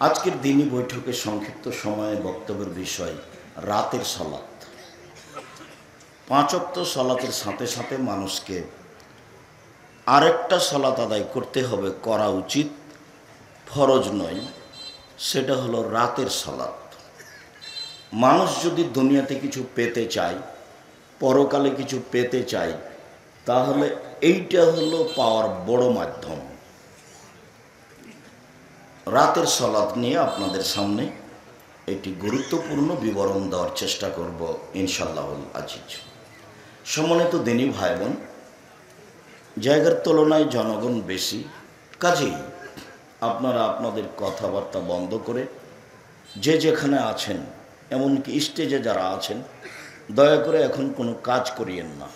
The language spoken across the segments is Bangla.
আজকের দিনই বৈঠকে সংক্ষিপ্ত সময়ে বক্তব্যের বিষয় রাতের সালাত। 5 ওয়াক্ত সালাতের সাথে সাথে মানুষকে আরেকটা সালাত আদায় করতে হবে, করা উচিত, ফরজ নয়। সেটা হলো রাতের সালাত। মানুষ যদি দুনিয়াতে কিছু পেতে চায়, পরকালে কিছু পেতে চায়, তাহলে এইটা হলো পাওয়ার বড় মাধ্যম। রাতের সালাত নিয়ে আপনাদের সামনে একটি গুরুত্বপূর্ণ বিবরণ দেওয়ার চেষ্টা করব ইনশাআল্লাহুল আজিজ। সম্মানিত দিনী ভাই বোন, জায়গার তুলনায় জনগণ বেশি, কাজেই আপনারা আপনাদের কথাবার্তা বন্ধ করে যে যেখানে আছেন, এমনকি স্টেজে যারা আছেন, দয়া করে এখন কোনো কাজ করিয়েন না।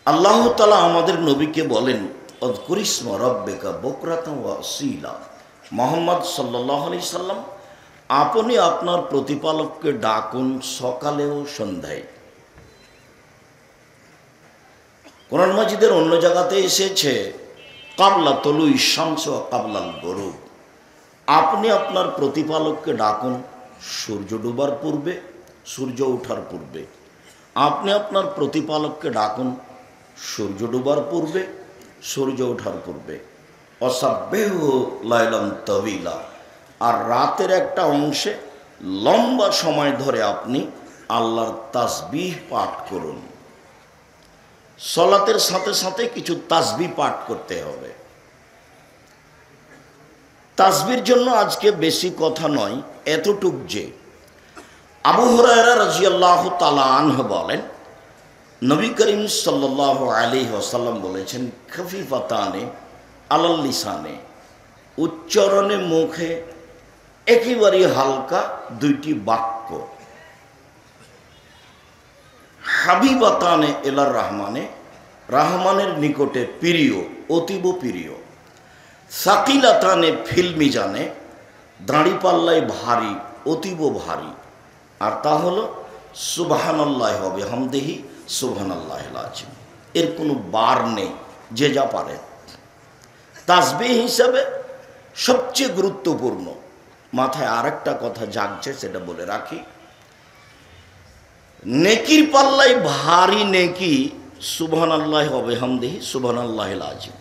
আল্লাহ তাআলা আমাদের নবীকে বলেন, অযকুরিসমা রাব্বিকা বুকরাতান ওয়া আসীলা। মুহাম্মদ সাল্লাল্লাহু আলাইহি সাল্লাম, আপনি আপনার প্রতিপালককে ডাকুন সকালে ও সন্ধ্যায়। কোরআন মাজিদের অন্য জায়গাতে এসেছে কাবলা তলুই শামস ওয়া কাবলাল গরুব। আপনি আপনার প্রতিপালককে ডাকুন সূর্য ডুবার পূর্বে, সূর্য ওঠার পূর্বে। আপনি আপনার প্রতিপালককে ডাকুন সূর্য ডুবার পূর্বে, সূর্য ওঠার পূর্বে। অসাব্বিহু লাইলান তাওয়িলা। আর রাতের একটা অংশে লম্বা সময় ধরে আপনি আল্লাহর তাসবিহ পাঠ করুন। সালাতের সাথে সাথে কিছু তাসবিহ পাঠ করতে হবে। তাসবিহর জন্য আজকে বেশি কথা নয়, এতটুক যে আবু হুরায়রা রাদিয়াল্লাহু তাআলা আনহু বলেন, নবী করিম সাল্লাল্লাহু আলাইহি ওয়াসাল্লাম বলেছেন, খফিফাতানে আলাল লিসানে, উচ্চারণে মুখে একেবারে হালকা দুইটি বাক্য। হাবিবাতানে এলার রহমানে, রহমানের নিকটে প্রিয়, অতীব প্রিয়। সাকিলাতানে ফিল মিজানে, দাঁড়িপাল্লায় ভারী, অতীব ভারী। আর তা হলো সুবহানাল্লাহি ওয়া বিহামদিহি সুবহানাল্লাহিল আযীম। এর কোনো বার নেই, যে যা পারে। তাসবিহ হিসাবে সবচেয়ে গুরুত্বপূর্ণ, মাথায় আরেকটা কথা জাগছে সেটা বলে রাখি, নেকির পাল্লায় ভারী নেকি সুবহানাল্লাহি ওয়া বিহামদিহি সুবহানাল্লাহিল আযীম।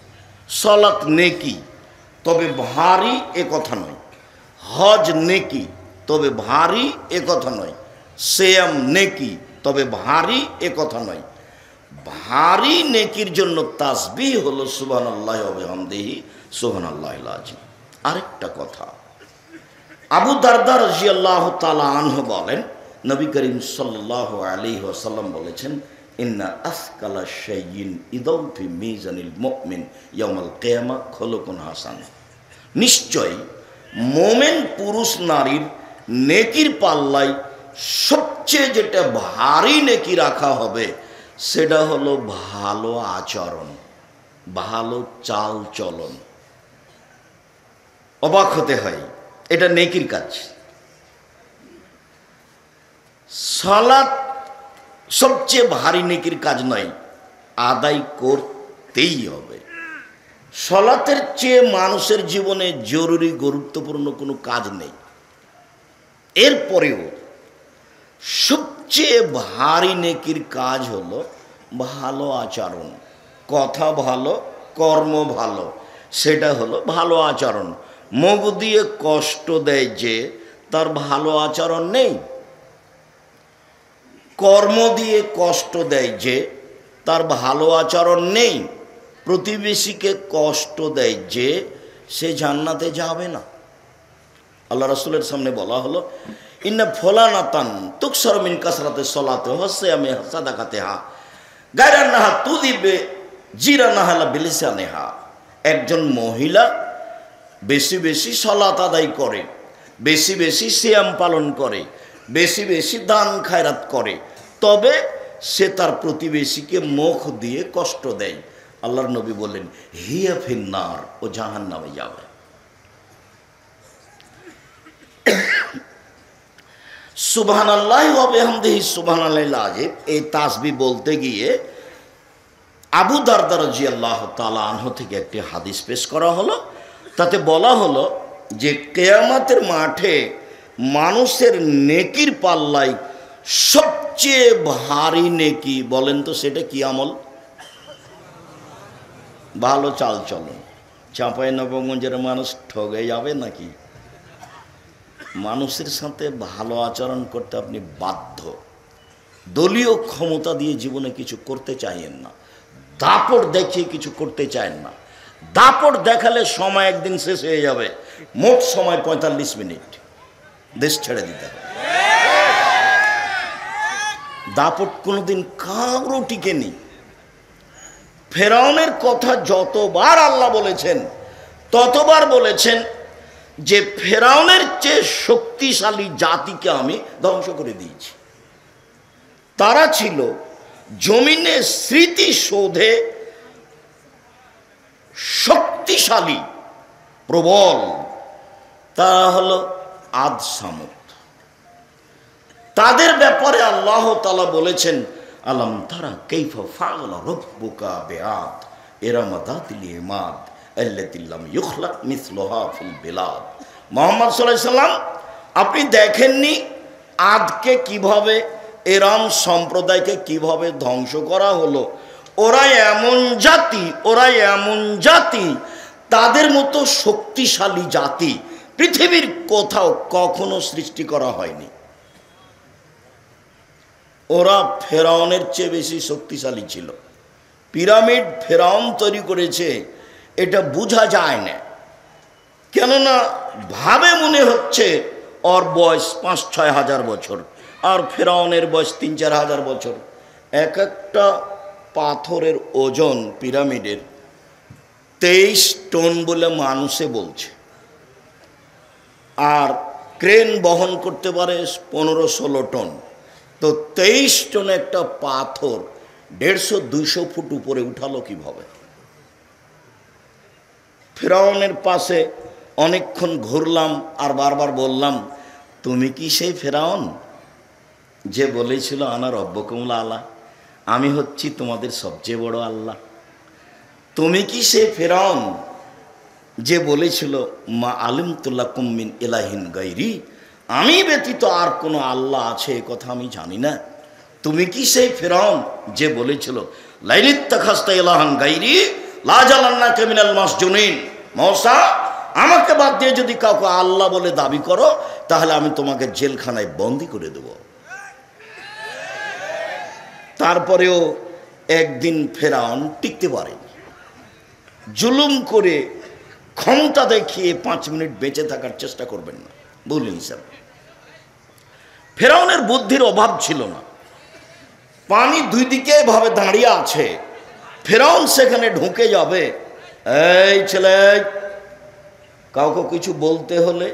সালাত নেকি, তবে ভারী এ কথা নয়। হজ নেকি, তবে ভারী এ কথা নয়। সিয়াম নেকি, তবে ভারী এ কথা নয়। ভারী নেকির জন্য তাসবিহ হলো সুবহানাল্লাহি ওয়া বিহামদিহি সুবহানাল্লাহিল আযীম। আরেকটা কথা, আবু দারদা রাদিয়াল্লাহু তাআলা আনহু বলেন, নবী করিম সাল্লাল্লাহু আলাইহি ওয়াসাল্লাম বলেছেন, ইন্না আসকালা শাইইন ইদাউ ফি মিজানিল মুমিন ইয়াউমাল কিয়ামা খুলুকুন হাসান। নিশ্চয় মোমেন পুরুষ নারীর নেকির পাল্লায় সবচেয়ে যেটা ভারী নেকি রাখা হবে সেটা হলো ভালো আচরণ, ভালো চাল চলন। অবাক হতে হয়, এটা নেকির কাজ। সালাত সবচেয়ে ভারী নেকির কাজ নয়, আদায় করতেই হবে। সালাতের চেয়ে মানুষের জীবনে জরুরি গুরুত্বপূর্ণ কোনো কাজ নেই। এরপরেও সবচেয়ে ভারী নেকির কাজ হলো ভালো আচরণ। কথা ভালো, কর্ম ভালো, সেটা হলো ভালো আচরণ। মুখ দিয়ে কষ্ট দেয় যে, তার ভালো আচরণ নেই। কর্ম দিয়ে কষ্ট দেয় যে, তার ভালো আচরণ নেই। প্রতিবেশীকে কষ্ট দেয় যে, সে জান্নাতে যাবে না। আল্লাহ রাসূলের সামনে বলা হলো, ইন্না ফুলানাতান তুকসারু মিন কাসরাতি সলাতি ওয়া সিয়ামি সাদাকাতিহা গায়রান্নাহা তুযিবে জিরানাহা বিলিসানিহা। একজন মহিলা বেশি বেশি সালাত আদায় করে, বেশি বেশি সিয়াম পালন করে, বেশি বেশি দান খায়রাত করে, তবে সে তার প্রতিবেশীকে মুখ দিয়ে কষ্ট দেয়। আল্লাহর নবী বললেন, হিয়া ফিন্নার, ও জাহান্নামে যাবে। সুবহানাল্লাহি ওয়া বিহামদিহি সুবহানাল্লাহিল আযীম এই তাসবিহ বলতে গিয়ে আবু দারদা রাদিয়াল্লাহু তাআলা আনহু থেকে একটি হাদিস পেশ করা হলো। তাতে বলা হলো যে কিয়ামতের মাঠে মানুষের নেকির পাল্লায় সবচেয়ে ভারী নেকি, বলেন তো সেটা কি আমল? ভালো চাল চলন। চাঁপাইনবাবগঞ্জের মানুষ ঠগে যাবে নাকি? মানুষের সাথে ভালো আচরণ করতে আপনি বাধ্য। দলীয় ক্ষমতা দিয়ে জীবনে কিছু করতে চাইেন না, দাপট দেখিয়ে কিছু করতে চান না। দাপট দেখালে সময় একদিন শেষ হয়ে যাবে। মোট সময় 45 মিনিট, দেশ ছেড়ে দিতে হবে। দাপট কোনোদিন কারো টিকে নেই। ফেরাউনের কথা যতবার আল্লাহ বলেছেন ততবার বলেছেন যে ফেরাউনের চেয়ে শক্তিশালী জাতিকে আমি ধ্বংস করে দিয়েছি। তারা ছিল জমিনে স্মৃতিসৌধে শক্তিশালী, প্রবল। তারা হলো আদ সামুদ। তাদের ব্যাপারে আল্লাহ তাআলা বলেছেন, আলাম তারা কাইফা ফাআলা রাব্বুকা বিআদ ইরাম যাতিল ইমাদ আল্লাতী লাম ইখলাক মিসলুহা ফিল বিলাদ। মুহাম্মদ সাল্লাল্লাহু আলাইহি সাল্লাম, আপনি দেখেননি আদকে কিভাবে, এরাম সম্প্রদায়কে কিভাবে ধ্বংস করা হলো? ওরা এমন জাতি, তাদের মতো শক্তিশালী জাতি পৃথিবীর কোথাও কখনো সৃষ্টি করা হয়নি। ওরা ফেরাউনের চেয়ে বেশি শক্তিশালী ছিল। পিরামিড ফেরাউন তৈরি করেছে, এটা বোঝা যায় না, কেননা ভাবে মনে হচ্ছে ওর বয়স 5-6 হাজার বছর, আর ফেরাউনের বয়স 3-4 হাজার বছর। এক একটা পাথরের ওজন পিরামিডের 23 টন বলে মানুষে বলছে, আর ক্রেন বহন করতে পারে 15-16 টন। তো 23 টন একটা পাথর 150-200 ফুট উপরে উঠালো কিভাবে? ফেরাউনের পাশে অনেকক্ষণ ঘুরলাম আর বারবার বললাম, তুমি কি সেই ফেরাউন যে বলেছিল আনা রব্বুকুমুল আলা, আমি হচ্ছি তোমাদের সবচেয়ে বড় আল্লাহ? তুমি কি সেই ফেরাউন যে বলেছিল মা আলিমতু লাকুম মিন ইলাহিন গায়রি, আমি ব্যতীত আর কোনো আল্লাহ আছে এ কথা আমি জানি না? তুমি কি সেই ফেরাউন যে বলেছিল লাইনিত্তাখাযতা ইলাহান গায়রি লা জালান্নাকা মিনাল মাসজুনিন, মূসা আমাকে বাদ দিয়ে যদি কাউকে আল্লাহ বলে দাবি করো তাহলে আমি তোমাকে জেলখানায় বন্দী করে দেব। তারপরেও একদিন ফেরাউন টিকতে পারেনি, জুলুম করে ক্ষমতা দেখিয়ে 5 মিনিট বেঁচে থাকার চেষ্টা করবেন না, ভুল হিসাবে। ফেরাউনের বুদ্ধির অভাব ছিল না। পানি দুই দিকে ভাবে দাঁড়িয়ে আছে, ফেরাউন সেখানে ঢুকে যাবে। এই ছেলে, কাউকে কিছু বলতে হলে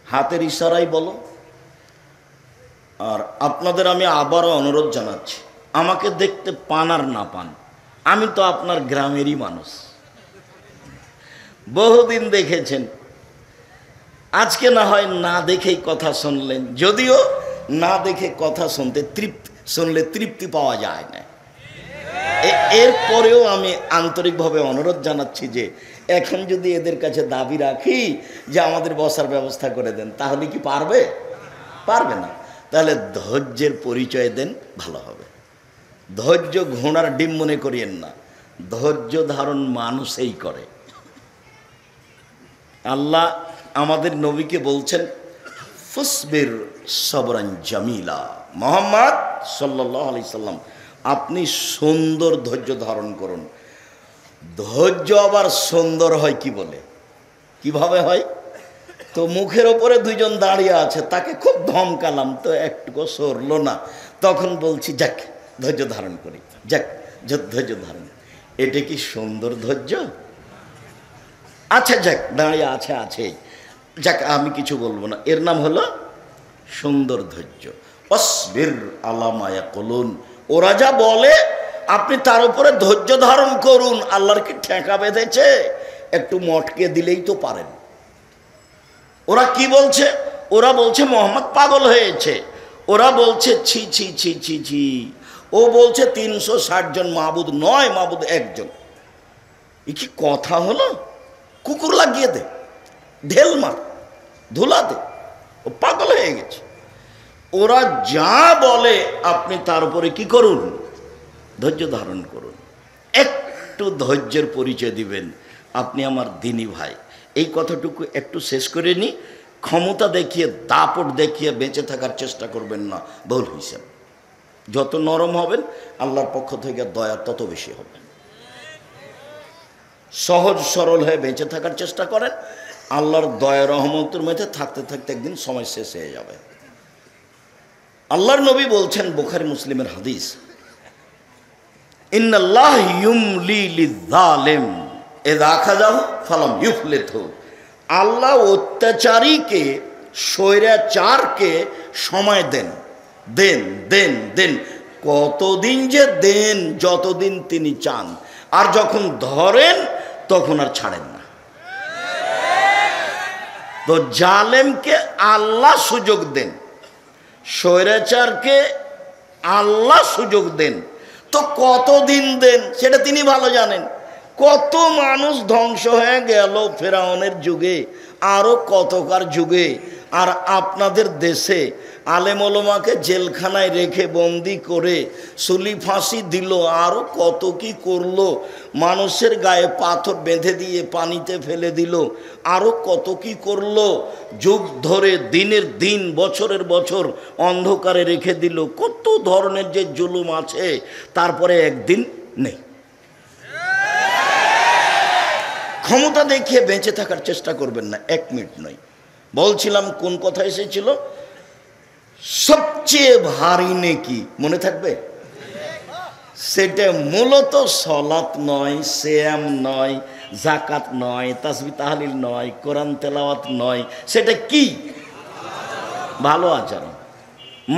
হাতের ইশারাই বলো। আর আপনাদের আমি আবারও অনুরোধ জানাচ্ছি, আমাকে দেখতে পান আর না পান, আমি তো আপনার গ্রামেরই মানুষ, বহুদিন দেখেছেন। আজকে না হয় না দেখেই কথা শুনলেন, যদিও না দেখে কথা শুনলে তৃপ্তি পাওয়া যায় না। এরপরেও আমি আন্তরিকভাবে অনুরোধ জানাচ্ছি যে এখন যদি এদের কাছে দাবি রাখি যে আমাদের বসার ব্যবস্থা করে দেন, তাহলে কি পারবে? পারবে না। তাহলে ধৈর্যের পরিচয় দেন, ভালো হবে। ধৈর্য ঘোড়ার ডিম মনে করিয়েন না, ধৈর্য ধারণ মানুষই করে। আল্লাহ আমাদের নবীকে বলছেন ফসবির সবরান জামিলা, মুহাম্মদ সাল্লাল্লাহু আলাইহি সাল্লাম আপনি সুন্দর ধৈর্য ধারণ করুন। ধৈর্য আবার সুন্দর হয় কি বলে, কিভাবে হয়? তো মুখের ওপরে দুইজন দাঁড়িয়ে আছে, তাকে খুব ধমকালাম তো একটুকু সরলো না, তখন বলছি যাক ধৈর্য ধারণ করি, যাক ধৈর্য ধারণ। এটা কি সুন্দর ধৈর্য? আচ্ছা যাক, দাঁড়িয়ে আছে, যাক আমি কিছু বলবো না, এর নাম হলো সুন্দর ধৈর্য। অসবির আলা মা ইয়াকুলুন, ওরা যা বলে আপনি তার উপরে ধৈর্য ধারণ করুন। আল্লাহর কি ঠেকা বেঁধেছে? একটু মটকে দিলেই তো পারেন। ওরা কি বলছে? ওরা বলছে মোহাম্মদ পাগল হয়েছে, ওরা বলছে ছি ছি ছি ছি ছি, ও বলছে 360 জন মাবুদ নয়, মাবুদ একজন। এ কি কথা হলো? কুকুর লাগিয়ে দে, ঢেল মার, ধুলা দে, ও পাগল হয়ে গেছে। ওরা যা বলে আপনি তার উপরে কি করুন, ধৈর্য ধারণ করুন। একটু ধৈর্যের পরিচয় দিবেন, আপনি আমার দিনী ভাই। এই কথাটুকু একটু শেষ করে নি। ক্ষমতা দেখিয়ে, দাপট দেখিয়ে বেঁচে থাকার চেষ্টা করবেন না, ভুল হিসাব। যত নরম হবেন আল্লাহর পক্ষ থেকে দয়া তত বেশি হবে। সহজ সরল হয়ে বেঁচে থাকার চেষ্টা করেন, আল্লাহর দয়া রহমতের মধ্যে থাকতে থাকতে একদিন সময় শেষ হয়ে যাবে। আল্লাহর নবী বলছেন, বুখারী মুসলিমের হাদিস, ইন্নাল্লাহ ইউমলি লিয-যালিম ইযা আখাযাহু ফালাম ইউফলিতহু। আল্লাহ অত্যাচারীকে, স্বৈরাচারকে সময় দেন, দেন দেন দেন, কতদিন যে দেন, যতদিন তিনি চান। আর যখন ধরেন তখন আর ছাড়েন না। তো জালেমকে আল্লাহ সুযোগ দেন, স্বৈরাচারকে আল্লাহ সুযোগ দেন। তো কতদিন দেন সেটা তিনি ভালো জানেন। কত মানুষ ধ্বংস হয়ে গেল ফেরাউনের যুগে, আরও কতকার যুগে। আর আপনাদের দেশে আলেম ওলামাকে জেলখানায় রেখে বন্দি করে সুলি ফাঁসি দিল, আরও কত কি করলো, মানুষের গায়ে পাথর বেঁধে দিয়ে পানিতে ফেলে দিল, আরও কত কি করলো। যুগ ধরে, দিনের দিন, বছরের বছর অন্ধকারে রেখে দিল। কত ধরনের যে জুলুম আছে, তারপরে একদিন নেই। ক্ষমতা দেখিয়ে বেঁচে থাকার চেষ্টা করবেন না, 1 মিনিট নয়। বলছিলাম কোন কথা এসেছিল, সবচেয়ে ভারী নেকি মনে থাকবে? সেটা মূলত সলাত নয়, সিয়াম নয়, যাকাত নয়, তাসবিহ তাহলিল নয়, কোরআন তেলাওয়াত নয়। সেটা কি? ভালো আচরণ।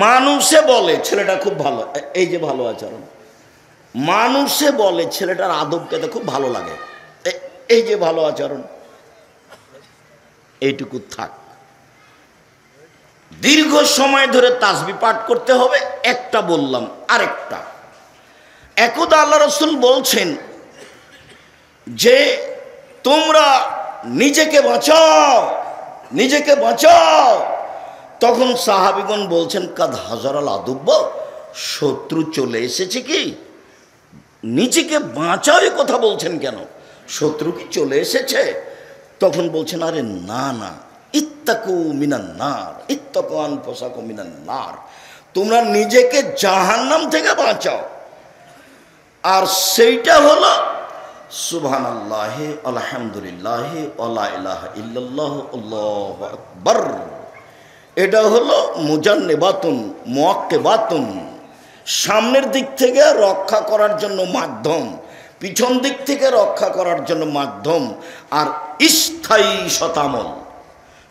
মানুষে বলে ছেলেটা খুব ভালো, এই যে ভালো আচরণ। মানুষে বলে ছেলেটার আদব কায়দা খুব ভালো লাগে, এই যে ভালো আচরণ। এইটুকু থাক। দীর্ঘ সময় ধরে তাসবিহ পাঠ করতে হবে, একটা বললাম। আরেকটা, একদা আল্লাহ রাসূল বলছেন যে তোমরা নিজেকে বাঁচাও, নিজেকে বাঁচাও। তখন সাহাবীগণ বলছেন, কাদ হাজারাল আদুব্ব, শত্রু চলে এসেছে কি? নিজেকে বাঁচাও এ কথা বলছেন কেন? শত্রু কি চলে এসেছে? তখন বলছেন, আরে না না, ইত্তাকু মিনান নার, ইত্তাকু আনফুসাকুম মিনান নার, তোমরা নিজেকে জাহান্নাম থেকে বাঁচাও। আর সেইটা হলো সুবহানাল্লাহি আলহামদুলিল্লাহি ওয়া লা ইলাহা ইল্লাল্লাহু আল্লাহু আকবার। এটা হলো মুজান্নিবাতুন মুআক্কিবাতুন, সামনের দিক থেকে রক্ষা করার জন্য মাধ্যম, পিছন দিক থেকে রক্ষা করার জন্য মাধ্যম, আর স্থায়ী শতামল।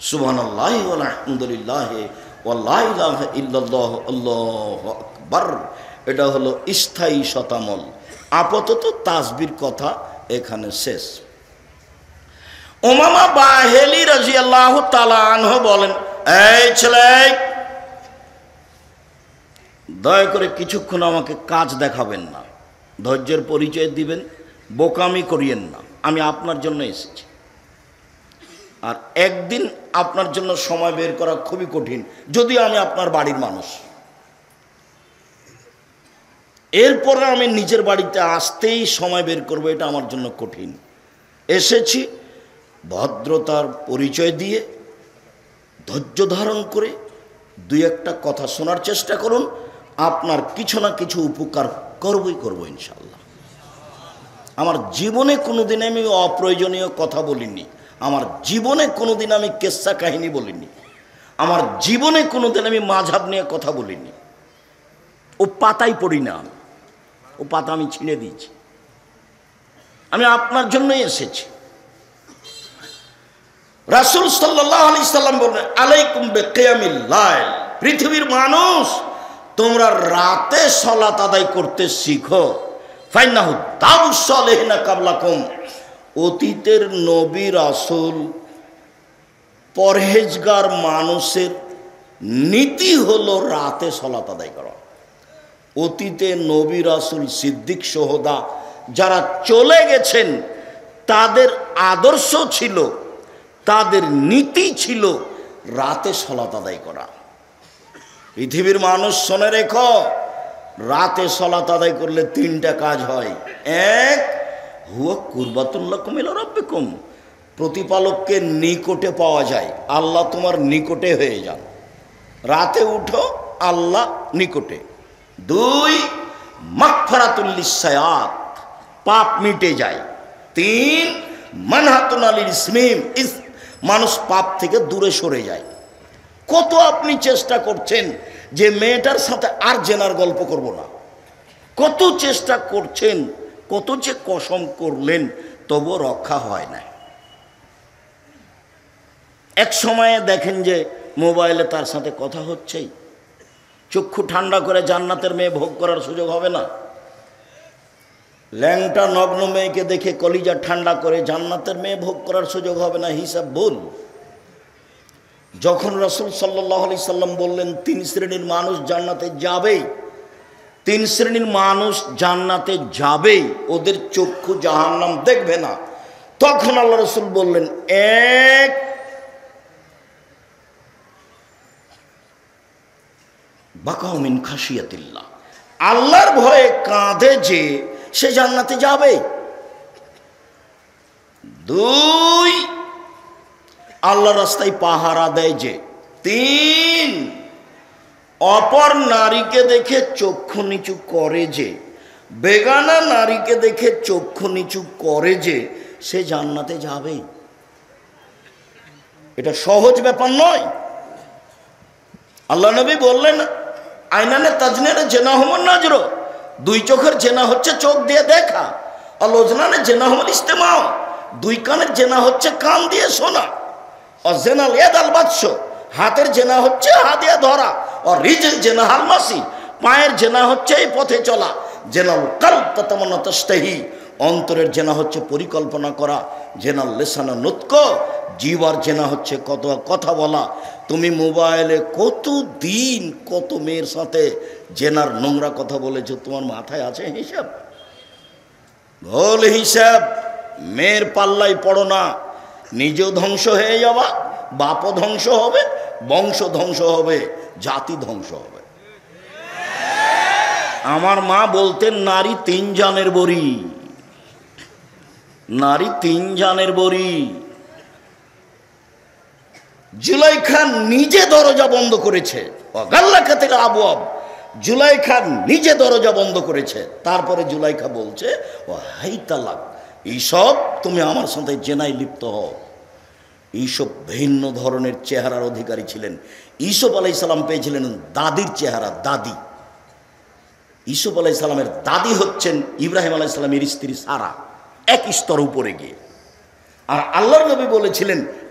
সুবহানাল্লাহি ওয়া আলহামদুলিল্লাহি ওয়া লা ইলাহা ইল্লাল্লাহু আল্লাহু আকবার, এটা হলো স্থায়ী শতামল। আপাতত তাসবির কথা এখানে শেষ। উমামা বাহিলি রাদিয়াল্লাহু তাআলা আনহু বলেন, এই ছেলে, দয়া করে কিছুক্ষণ আমাকে কাজ দেখাবেন না, ধৈর্যের পরিচয় দিবেন, বোকামি করিয়েন না। আমি আপনার জন্য এসেছি, আর একদিন আপনার জন্য সময় বের করা খুবই কঠিন, যদিও আমি আপনার বাড়ির মানুষ। এরপরে আমি নিজের বাড়িতে আসতেই সময় বের করব, এটা আমার জন্য কঠিন। এসেছি ভদ্রতার পরিচয় দিয়ে, ধৈর্য ধারণ করে 2-1টা কথা শোনার চেষ্টা করুন। আপনার কিছু না কিছু উপকার করবই করব ইনশাল্লাহ। আমার জীবনে কোনোদিন আমি অপ্রয়োজনীয় কথা বলিনি, আমার জীবনে কোনোদিন আমি কেচ্ছা কাহিনী বলিনি, আমার জীবনে কোনোদিন আমি মাযহাব নিয়ে কথা বলিনি। ও পাতাই পড়ি না, ও পাতা আমি ছিঁড়ে দিয়েছি। আমি আপনার জন্যই এসেছি। রাসূল সাল্লাল্লাহু আলাইহি সাল্লাম বলেন, আলাইকুম বিকিয়ামিল লাইল, পৃথিবীর মানুষ তোমরা রাতে সালাত আদায় করতে শিখো। ফাইন্নাহু দাবুস সালিহিনা কাবলাকুম, অতীতের নবী রাসূল পরহেজগার মানুষের নীতি হলো রাতে সালাত আদায় করা। অতীতে নবী রাসূল সিদ্দিক সোহদা যারা চলে গেছেন, তাদের আদর্শ ছিল, তাদের নীতি ছিল রাতে সালাত আদায় করা। পৃথিবীর মানুষ শোনে রেখো, রাতে সালাত আদায় করলে তিনটা কাজ হয়। এক, হুয়া কুরবাতুল্লাকুম ইলা রাব্বিকুম, প্রতিপালককে নিকটে পাওয়া যায়, আল্লাহ তোমার নিকটে হয়ে যান। রাতে উঠো, আল্লাহ নিকটে। দুই, মাগফিরাতুল লিসায়াত, পাপ মিটে যায়। তিন, মানহাতুন আলিল ইসমিম, মানুষ পাপ থেকে দূরে সরে যায়। কত আপনি চেষ্টা করছেন যে মেয়েটার সাথে আর জেনার গল্প করব না, কত চেষ্টা করছেন, কত যে কসম করলেন, তবু রক্ষা হয় না। এক সময়ে দেখেন যে মোবাইলে তার সাথে কথা হচ্ছেই, চক্ষু ঠান্ডা করে জান্নাতের মেয়ে ভোগ করার সুযোগ হবে না। ল্যাংটা নগ্ন মেয়েকে দেখে কলিজা ঠান্ডা করে জান্নাতের মেয়ে ভোগ করার সুযোগ হবে না, হিসাব ভুল। যখন রাসূল সাল্লাল্লাহু আলাইহি সাল্লাম বললেন 3 শ্রেণীর মানুষ জান্নাতে যাবেই, 3 শ্রেণীর মানুষ জান্নাতে যাবেই, ওদের চক্ষু জাহান্নাম দেখবে না, তখন আল্লাহ রাসূল বললেন, এক, বাকাউ মিন খাশিয়াতিল্লাহ, আল্লাহর ভয়ে কাঁদে যে, সে জান্নাতে যাবে। দুই, আল্লাহর রাস্তায় পাহারা দেয় যে। তিন, অপর নারীকে দেখে চক্ষু নিচু করে যে, বেগানা নারীকে দেখে চক্ষু নিচু করে যে, সে জান্নাতে যাবে। এটা সহজ ব্যাপার নয়। আল্লাহ নবী বললেন, আইনানে তাজনের জেনা হুমন নাজর, দুই চোখের জেনা হচ্ছে চোখ দিয়ে দেখা। আলোচনানে জেনা হুমন ইস্তেমাও, দুই কানের জেনা হচ্ছে কান দিয়ে শোনা। অজেনাল এদাল বাদশ, হাতের জেনা হচ্ছে হাত দিয়ে ধরা। ও রিজেল জেনা হালমাসি, পায়ের জেনা হচ্ছে এই পথে চলা। জেনাল কালব তাতামান্না তাশতাহি, অন্তরের জেনা হচ্ছে পরিকল্পনা করা। জেনাল লিসানা নুতক, জিহ্বার জেনা হচ্ছে কথা বলা। তুমি মোবাইলে কত দিন কত মেয়ের সাথে জেনার নোংরা কথা বলেছো, তোমার মাথায় আছে হিসাব? ভুল হিসাব। মেয়ের পাল্লায় পড়ো না, নিজেও ধ্বংস হয়ে যাওয়া, বাপও ধ্বংস হবে, বংশ ধ্বংস হবে, জাতি ধ্বংস হবে। আমার মা বলতেন, নারী 3 জানের বড়ি, নারী 3 জানের বড়ি। জুলাইখা নিজে দরজা বন্ধ করেছে, গাল্লাকাতিল আবওয়াব, জুলাইখা নিজে দরজা বন্ধ করেছে। তারপরে জুলাইখা বলছে, ও হাই তালাক, এইসব তুমি আমার সাথে জেনায় লিপ্ত হও। এইসব ভিন্ন ধরনের চেহারার অধিকারী ছিলেন। ইউসুফ আলাইহিস সালাম পেয়েছিলেন দাদির চেহারা, দাদি। ইউসুফ আলাইহিস সালামের দাদি হচ্ছেন ইব্রাহিম আলাইহিস সালামের স্ত্রী সারা, এক স্তর উপরে গিয়ে। আর আল্লাহর নবী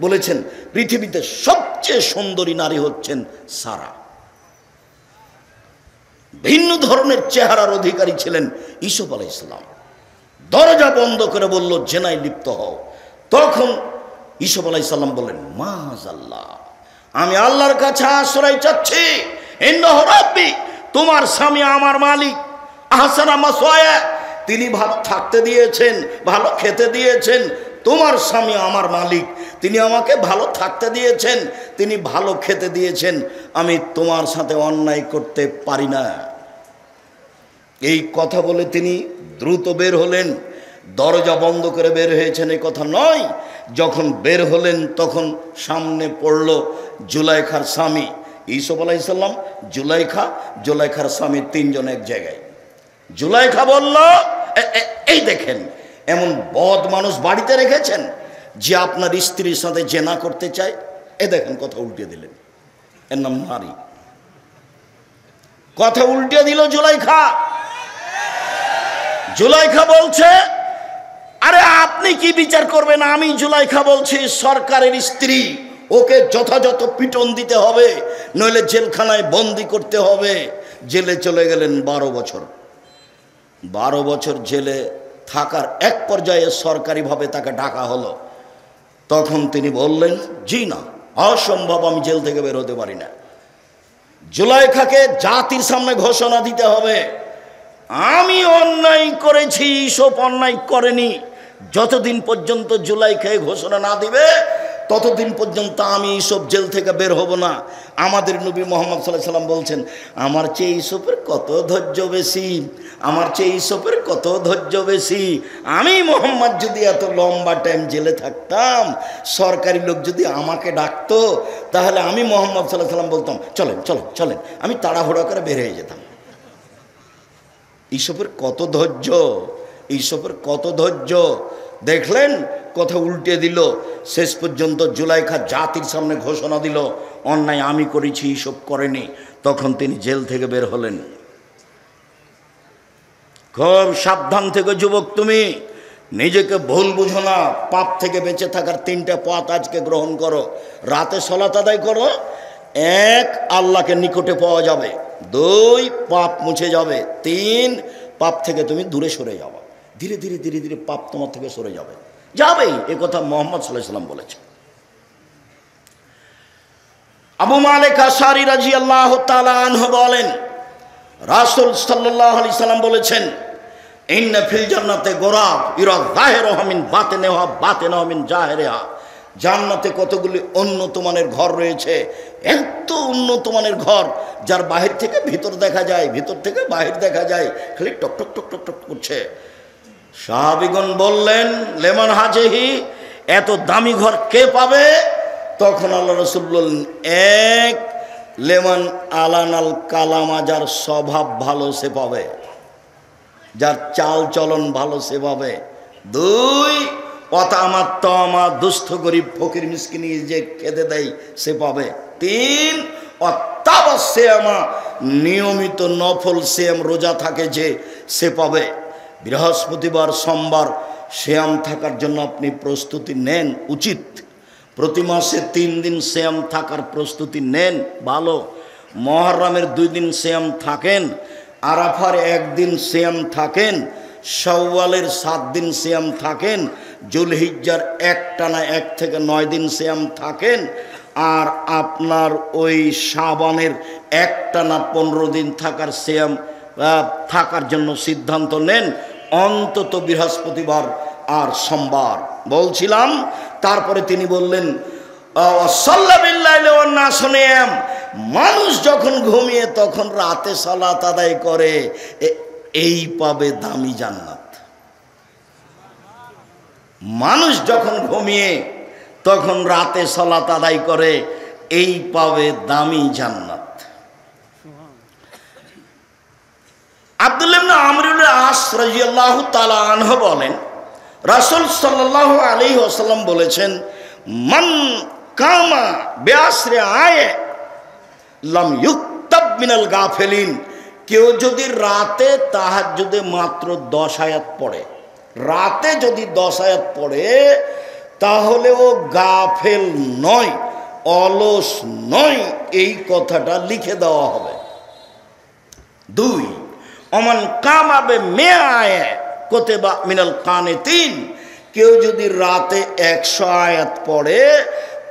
বলেছেন পৃথিবীতে সবচেয়ে সুন্দরী নারী হচ্ছেন সারা। ভিন্ন ধরনের চেহারার অধিকারী ছিলেন ইউসুফ আলাইহিস সালাম। দরজা বন্ধ করে বলল, জেনায় লিপ্ত হও। তখন ইউসুফ আলাইহিস সালাম বললেন, মাআযাল্লাহ, আমি আল্লাহর কাছে আশ্রয় চাচ্ছি। ইন্নাহু রাব্বি, তোমার স্বামী আমার মালিক। আহসানা মাসওয়ায়া, তিনি ভালো থাকতে দিয়েছেন, ভালো খেতে দিয়েছেন। তোমার স্বামী আমার মালিক, তিনি আমাকে ভালো থাকতে দিয়েছেন, তিনি ভালো খেতে দিয়েছেন। আমি তোমার সাথে অন্যায় করতে পারি না। এই কথা বলে তিনি দ্রুত বের হলেন। দরজা বন্ধ করে বের হয়েছেন এই কথা নয়। যখন বের হলেন তখন সামনে পড়ল জুলাইখার স্বামী ইউসুফ আলাইহিস সালাম, জুলাইখার স্বামী, 3 জন এক জায়গায়। জুলাইখা বলল, এই দেখেন, এমন বদ মানুষ বাড়িতে রেখেছেন যে আপনার স্ত্রীর সাথে জেনা করতে চায়। এ দেখেন, কথা উল্টে দিলেন, এর নাম নারী। কথা উল্টে দিল জুলাইখা। জুলাইখা বলছে, আরে আপনি কি বিচার করবেন? আমি জুলাইখা বলছি সরকারের স্ত্রী, ওকে যথাযথ পিটন দিতে হবে, নইলে জেলখানায় বন্দি করতে হবে। জেলে চলে গেলেন 12 বছর। 12 বছর জেলে থাকার এক পর্যায়ে সরকারিভাবে তাকে ডাকা হলো। তখন তিনি বললেন, জি না, অসম্ভব, আমি জেল থেকে বের হতে পারি না। জুলাইখাকে জাতির সামনে ঘোষণা দিতে হবে, আমি অন্যায় করেছি, ইউসুফ অন্যায় করেনি। যতদিন পর্যন্ত জুলাইখায় ঘোষণা না দিবে ততদিন পর্যন্ত আমি ইউসুফ জেল থেকে বের হব না। আমাদের নবী মুহাম্মদ সাল্লাল্লাহু আলাইহি ওয়াসাল্লাম বলছেন, আমার চেয়ে ইউসুফের কত ধৈর্য বেশি, আমার চেয়ে ইউসুফের কত ধৈর্য বেশি। আমি মোহাম্মদ যদি এত লম্বা টাইম জেলে থাকতাম, সরকারি লোক যদি আমাকে ডাকতো, তাহলে আমি মোহাম্মদ সাল্লাল্লাহু আলাইহি ওয়াসাল্লাম বলতাম, চলেন চলেন চলেন, আমি তাড়াহুড়া করে বের হয়ে যেতাম। ইউসুফের কত ধৈর্য, ইউসুফের কত ধৈর্য দেখলেন, কথা উল্টে দিল। শেষ পর্যন্ত জুলাইখা জাতির সামনে ঘোষণা দিল, অন্যায় আমি করেছি, ইউসুফ করেনি। তখন তিনি জেল থেকে বের হলেন। খুব সাবধান থেকে যুবক, তুমি নিজেকে ভুল বুঝো না। পাপ থেকে বেঁচে থাকার 3টা পথ আজকে গ্রহণ করো। রাতে সালাত আদায় করো, 1 আল্লাহকে নিকটে পাওয়া যাবে, 2 পাপ মুছে যাবে, 3 পাপ থেকে তুমি দূরে সরে যাবে। ধীরে ধীরে ধীরে ধীরে পাপ তোমার থেকে সরে যাবে, যাবেই। এ কথা মুহাম্মদ সাল্লাল্লাহু আলাইহি ওয়াসাল্লাম বলেছে। আবু মালিক আশআরী রাদিয়াল্লাহু তাআলা আনহু বলেন, রাসূল সাল্লাল্লাহু আলাইহি সাল্লাম বলেছেন, ইন্না ফিল জান্নাতে গোরাব ইরা যাহিরুহা মিন বাতিনিহা বাতিনুহা মিন জাহিরিহা। জান্নাতে কতগুলি উন্নত মানের ঘর রয়েছে, এত উন্নত মানের ঘর যার বাহির থেকে ভিতর দেখা যায়, ভিতর থেকে বাহির দেখা যায়, খালি টক টক টক টক টক করছে। সাহাবীগণ বললেন, লেমান হাজেহি, এত দামি ঘর কে পাবে? তখন আল্লাহ রাসূল বললেন, 1 লেমান আলানাল কালামা, যার স্বভাব ভালো সে পাবে, যার চাল চলন ভালো সে পাবে। 2 অতামাত্তমা, দুস্থ গরিব ফকির মিসকিন যে খেতে দেয় সে পাবে। 3 অত্যাবশ্যমা, নিয়মিত নফল সিয়াম রোজা থাকে যে সে পাবে। বৃহস্পতিবার সোমবার সিয়াম থাকার জন্য আপনি প্রস্তুতি নেন, উচিত। প্রতি মাসে 3 দিন সিয়াম থাকার প্রস্তুতি নেন, ভালো। মুহররমের 2 দিন সিয়াম থাকেন, আরাফার 1 দিন সিয়াম থাকেন, শাওয়ালের 7 দিন সিয়াম থাকেন, জুলহিজ্জার একটানা 1 থেকে 9 দিন সিয়াম থাকেন, আর আপনার ওই শাবানের একটানা 15 দিন থাকার সিয়াম থাকার জন্য সিদ্ধান্ত নেন, অন্তত বৃহস্পতিবার আর সোমবার। বলছিলাম, তারপরে তিনি বললেন, মানুষ যখন ঘুমিয়ে তখন রাতে সালাত আদায় করে, এই পাবে দামি জান্নাত। মানুষ যখন ঘুমিয়ে তখন রাতে সালাত আদায় করে, এই পাবে দামি জান্নাত। আব্দুল্লাহ ইবনে আমর ইবনে আস রাদিয়াল্লাহু তাআলা আনহু বলেন, রাসূল সাল্লাল্লাহু আলাইহি ওয়াসাল্লাম বলেছেন, মান কামা বিআসরি আয়ে লাম ইউকতাব মিনাল গাফিলিন। কেউ যদি রাতে তাহাজ্জুদে মাত্র 10 আয়াত পড়ে, রাতে যদি 10 আয়াত পড়ে, তাহলে ও গাফেল নয়, অলস নয়, এই কথাটা লিখে দেওয়া হবে। 2 অমান কামাবে মেয়ায় কোতেবা মিনাল কানিতিন। কেউ যদি রাতে 100 আয়াত পড়ে,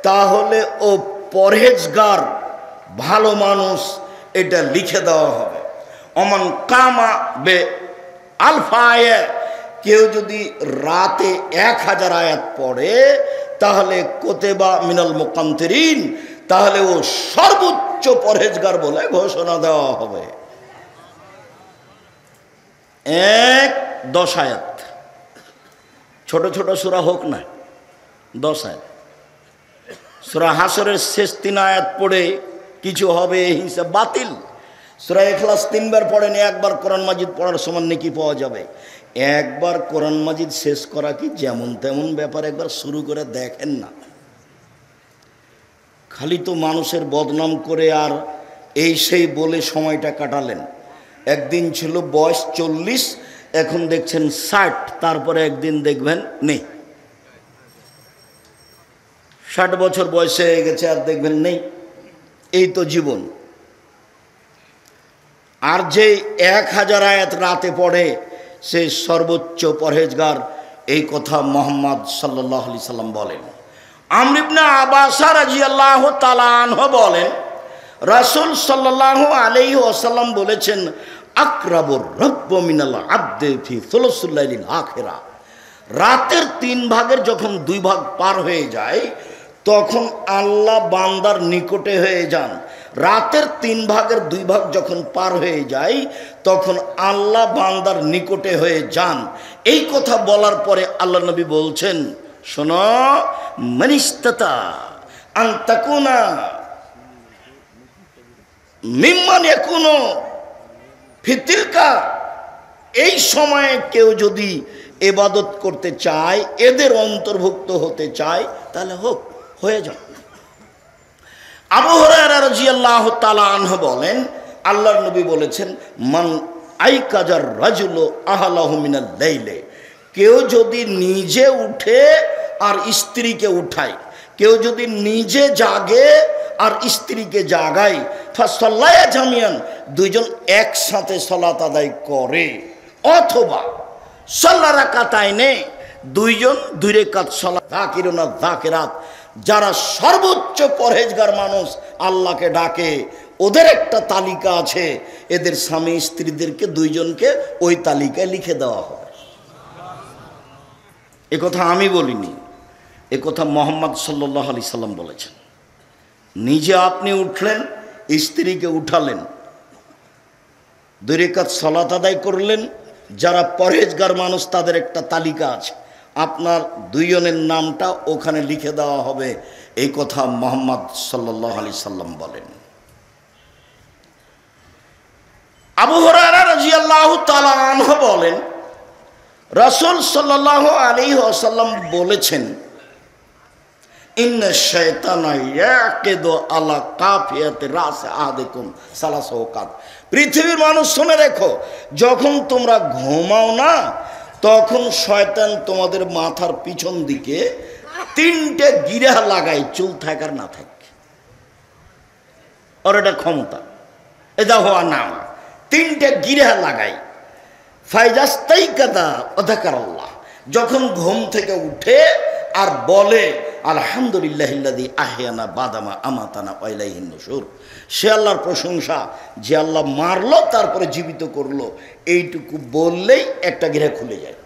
তাহলে ও পরহেজগার, ভালো মানুষ, এটা লিখে দেওয়া হবে। অমান কামাবে আলফায়ে, কেউ যদি রাতে 1000 আয়াত পড়ে, তাহলে কোতেবা মিনাল মুকান্তিরিন, তাহলে ও সর্বোচ্চ পরহেজগার বলে ঘোষণা দেওয়া হবে। 10 আয়াত, ছোট ছোট সূরা হোক না, 10 আয়াত। সূরা হাসরের শেষ 3 আয়াত পড়ে কিছু হবে, এই হিসাব বাতিল। সূরা ইখলাস 3 বার পড়েন, 1 বার কোরআন মাজিদ পড়ার সমান নেকি পাওয়া যাবে। 1 বার কোরআন মাজিদ শেষ করা কি যেমন তেমন ব্যাপার, একবার শুরু করে দেখেন না। খালি তো মানুষের বদনাম করে আর এই সেই বলে সময়টা কাটালেন। একদিন ছিল বয়স 40, এখন দেখছেন 60, তারপরে একদিন দেখবেন নেই। 60 বছর বয়সে হয়ে গেছে আর দেখবেন নেই। এই তো জীবন। আর যে 1000 আয়াত রাতে পড়ে সে সর্বোচ্চ পরহেজগার, এই কথা মুহাম্মদ সাল্লাল্লাহু আলাইহি সাল্লাম বলেন। আমর ইবনে আবাস রাদিয়াল্লাহু তাআলা আনহু বলেন, রাসূল সাল্লাল্লাহু আলাইহি ওয়াসাল্লাম বলেছেন, আকরাবুর রব্বু মিনাল আবদি ফি সুলুসুল লাইলিল আখিরা। রাতের 3 ভাগের যখন 2 ভাগ পার হয়ে যায় তখন আল্লাহ বান্দার নিকটে হয়ে যান। রাতের 3 ভাগের 2 ভাগ যখন পার হয়ে যায় তখন আল্লাহ বান্দার নিকটে হয়ে যান। এই কথা বলার পরে আল্লাহ নবী বলছেন, শোনো, মানিস্তাতা আন তাকুনা মিম্মান ইয়াকুনু ফিতিলকা, এই সময়ে কেউ যদি ইবাদত করতে চায়, এদের অন্তর্ভুক্ত হতে চায়, তাহলে হোক, হয়ে যাক। আবু হুরায়রা রাদিয়াল্লাহু তাআলা আনহু বলেন, আল্লাহর নবী বলেছেন, মান আইকাজার রাজুলু আহলাহু মিনাল লাইলে, কেউ যদি নিজে উঠে আর স্ত্রীকে উঠায়, কেউ যদি নিজে জাগে আর স্ত্রীকে জাগায়, ফাসাল্লায়া জামিয়ান, দুইজন একসাথে সালাত আদায় করে, অথবা সাল্লা রাকাতাইনে, দুইজন 2 রাকাত সালাত, যাকিরুনা যাকিরাত, যারা সর্বোচ্চ পরহেজগার মানুষ আল্লাহকে ডাকে, ওদের একটা তালিকা আছে, এদের স্বামী স্ত্রীদেরকে দুইজনকে ওই তালিকায় লিখে দেওয়া হবে। এ কথা আমি বলিনি, এ কথা মুহাম্মদ সাল্লাল্লাহু আলাইহি সাল্লাম বলেছেন। নিজে আপনি উঠলেন, স্ত্রীকে উঠালেন, 2 রাকাত সালাত আদায় করলেন, যারা পরহেজগার মানুষ তাদের একটা তালিকা আছে, আপনার দুইজনের নামটা ওখানে লিখে দেওয়া হবে। এই কথা মুহাম্মদ সাল্লাল্লাহু আলাইহি সাল্লাম বলেন। আবু হুরায়রা রাদিয়াল্লাহু তাআলা আনহু বলেন, রাসূল সাল্লাল্লাহু আলাইহি ওয়াসাল্লাম বলেছেন, ইন্না শাইতানা ইয়াকিদু আলা কাফিয়াতি রাস আহাদিকুম সালাসা ওয়াকাত, পৃথিবীর মানুষ শুনে রেখো, যখন তোমরা ঘুমাও না তখন শয়তান তোমাদের মাথার পিছন দিকে 3টে গিরা লাগায়, চুল থাকার না থাকে, ওর এটা ক্ষমতা, এটা হওয়া না, 3টে গিরা লাগায়। ফাইজাস্তাইকাদা ওয়াযাকারাল্লাহ, যখন ঘুম থেকে উঠে আর বলে আলহামদুলিল্লাহিল্লাযী আহয়ানা বাদামা আমাতানা ওয়া ইলাইহিন নুশুর, সে আল্লাহর প্রশংসা যে আল্লাহ মারলো তারপরে জীবিত করলো, এইটুকু বললেই একটা গিরা খুলে যায়।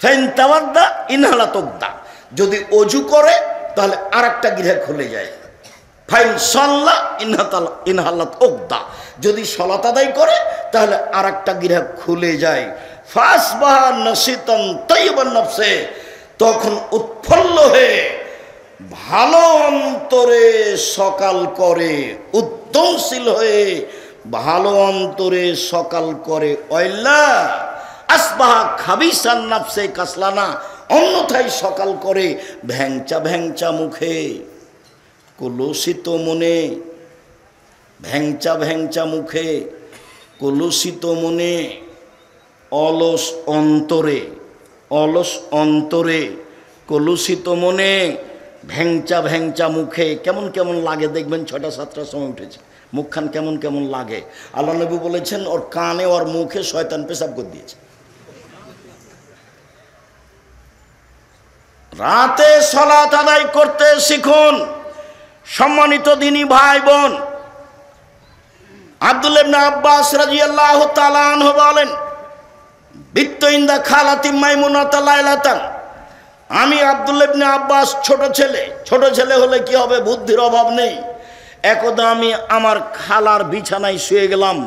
ফাইন তাওয়াদ্দা ইনহালা তুকদা, যদি অজু করে তাহলে আরেকটা গিরা খুলে যায়। ফাইন সাল্লা ইনহালাত উকদা, যদি সালাত আদায় করে তাহলে আরেকটা গিরা খুলে যায়। ফাসবাহা নাশিতান তাইয়িবান নফসে, তখন উৎফুল্ল হয়ে ভালো অন্তরে সকাল করে, উদ্যমশীল হয়ে ভালো অন্তরে সকাল করে। ওয়াইল্লা আসবাহা খাবিসান নফসে কাসলানা, অন্যথায় সকাল করে ভ্যাংচা ভ্যাংচা মুখে, কলুষিত মনে, ভ্যাংচা ভ্যাংচা মুখে, কলুষিত মনে, অলস অন্তরে, অলস অন্তরে, কলুষিত মনে, ভ্যাংচা ভ্যাংচা মুখে। কেমন কেমন লাগে দেখবেন, 6টা-7টার সময় উঠেছে, মুখখান কেমন কেমন লাগে। আল্লাহ নবী বলেছেন, ওর কানে ওর মুখে শয়তান পেশাব করে দিয়েছে। রাতে সালাত আদায় করতে শিখুন। সম্মানিত দিনী ভাই বোন, আব্দুল্লাহ ইবনে আব্বাস রাদিয়াল্লাহু তাআলা আনহু বলেন, বিত্ত ইনদা খালাতি মাইমুনাতা লাইলাতান, আমি আব্দুল্লাহ ইবনে আব্বাস ছোট ছেলে হলে কি হবে, বুদ্ধির অভাব নেই। একদা আমি আমার খালার বিছানায় শুয়ে গেলাম,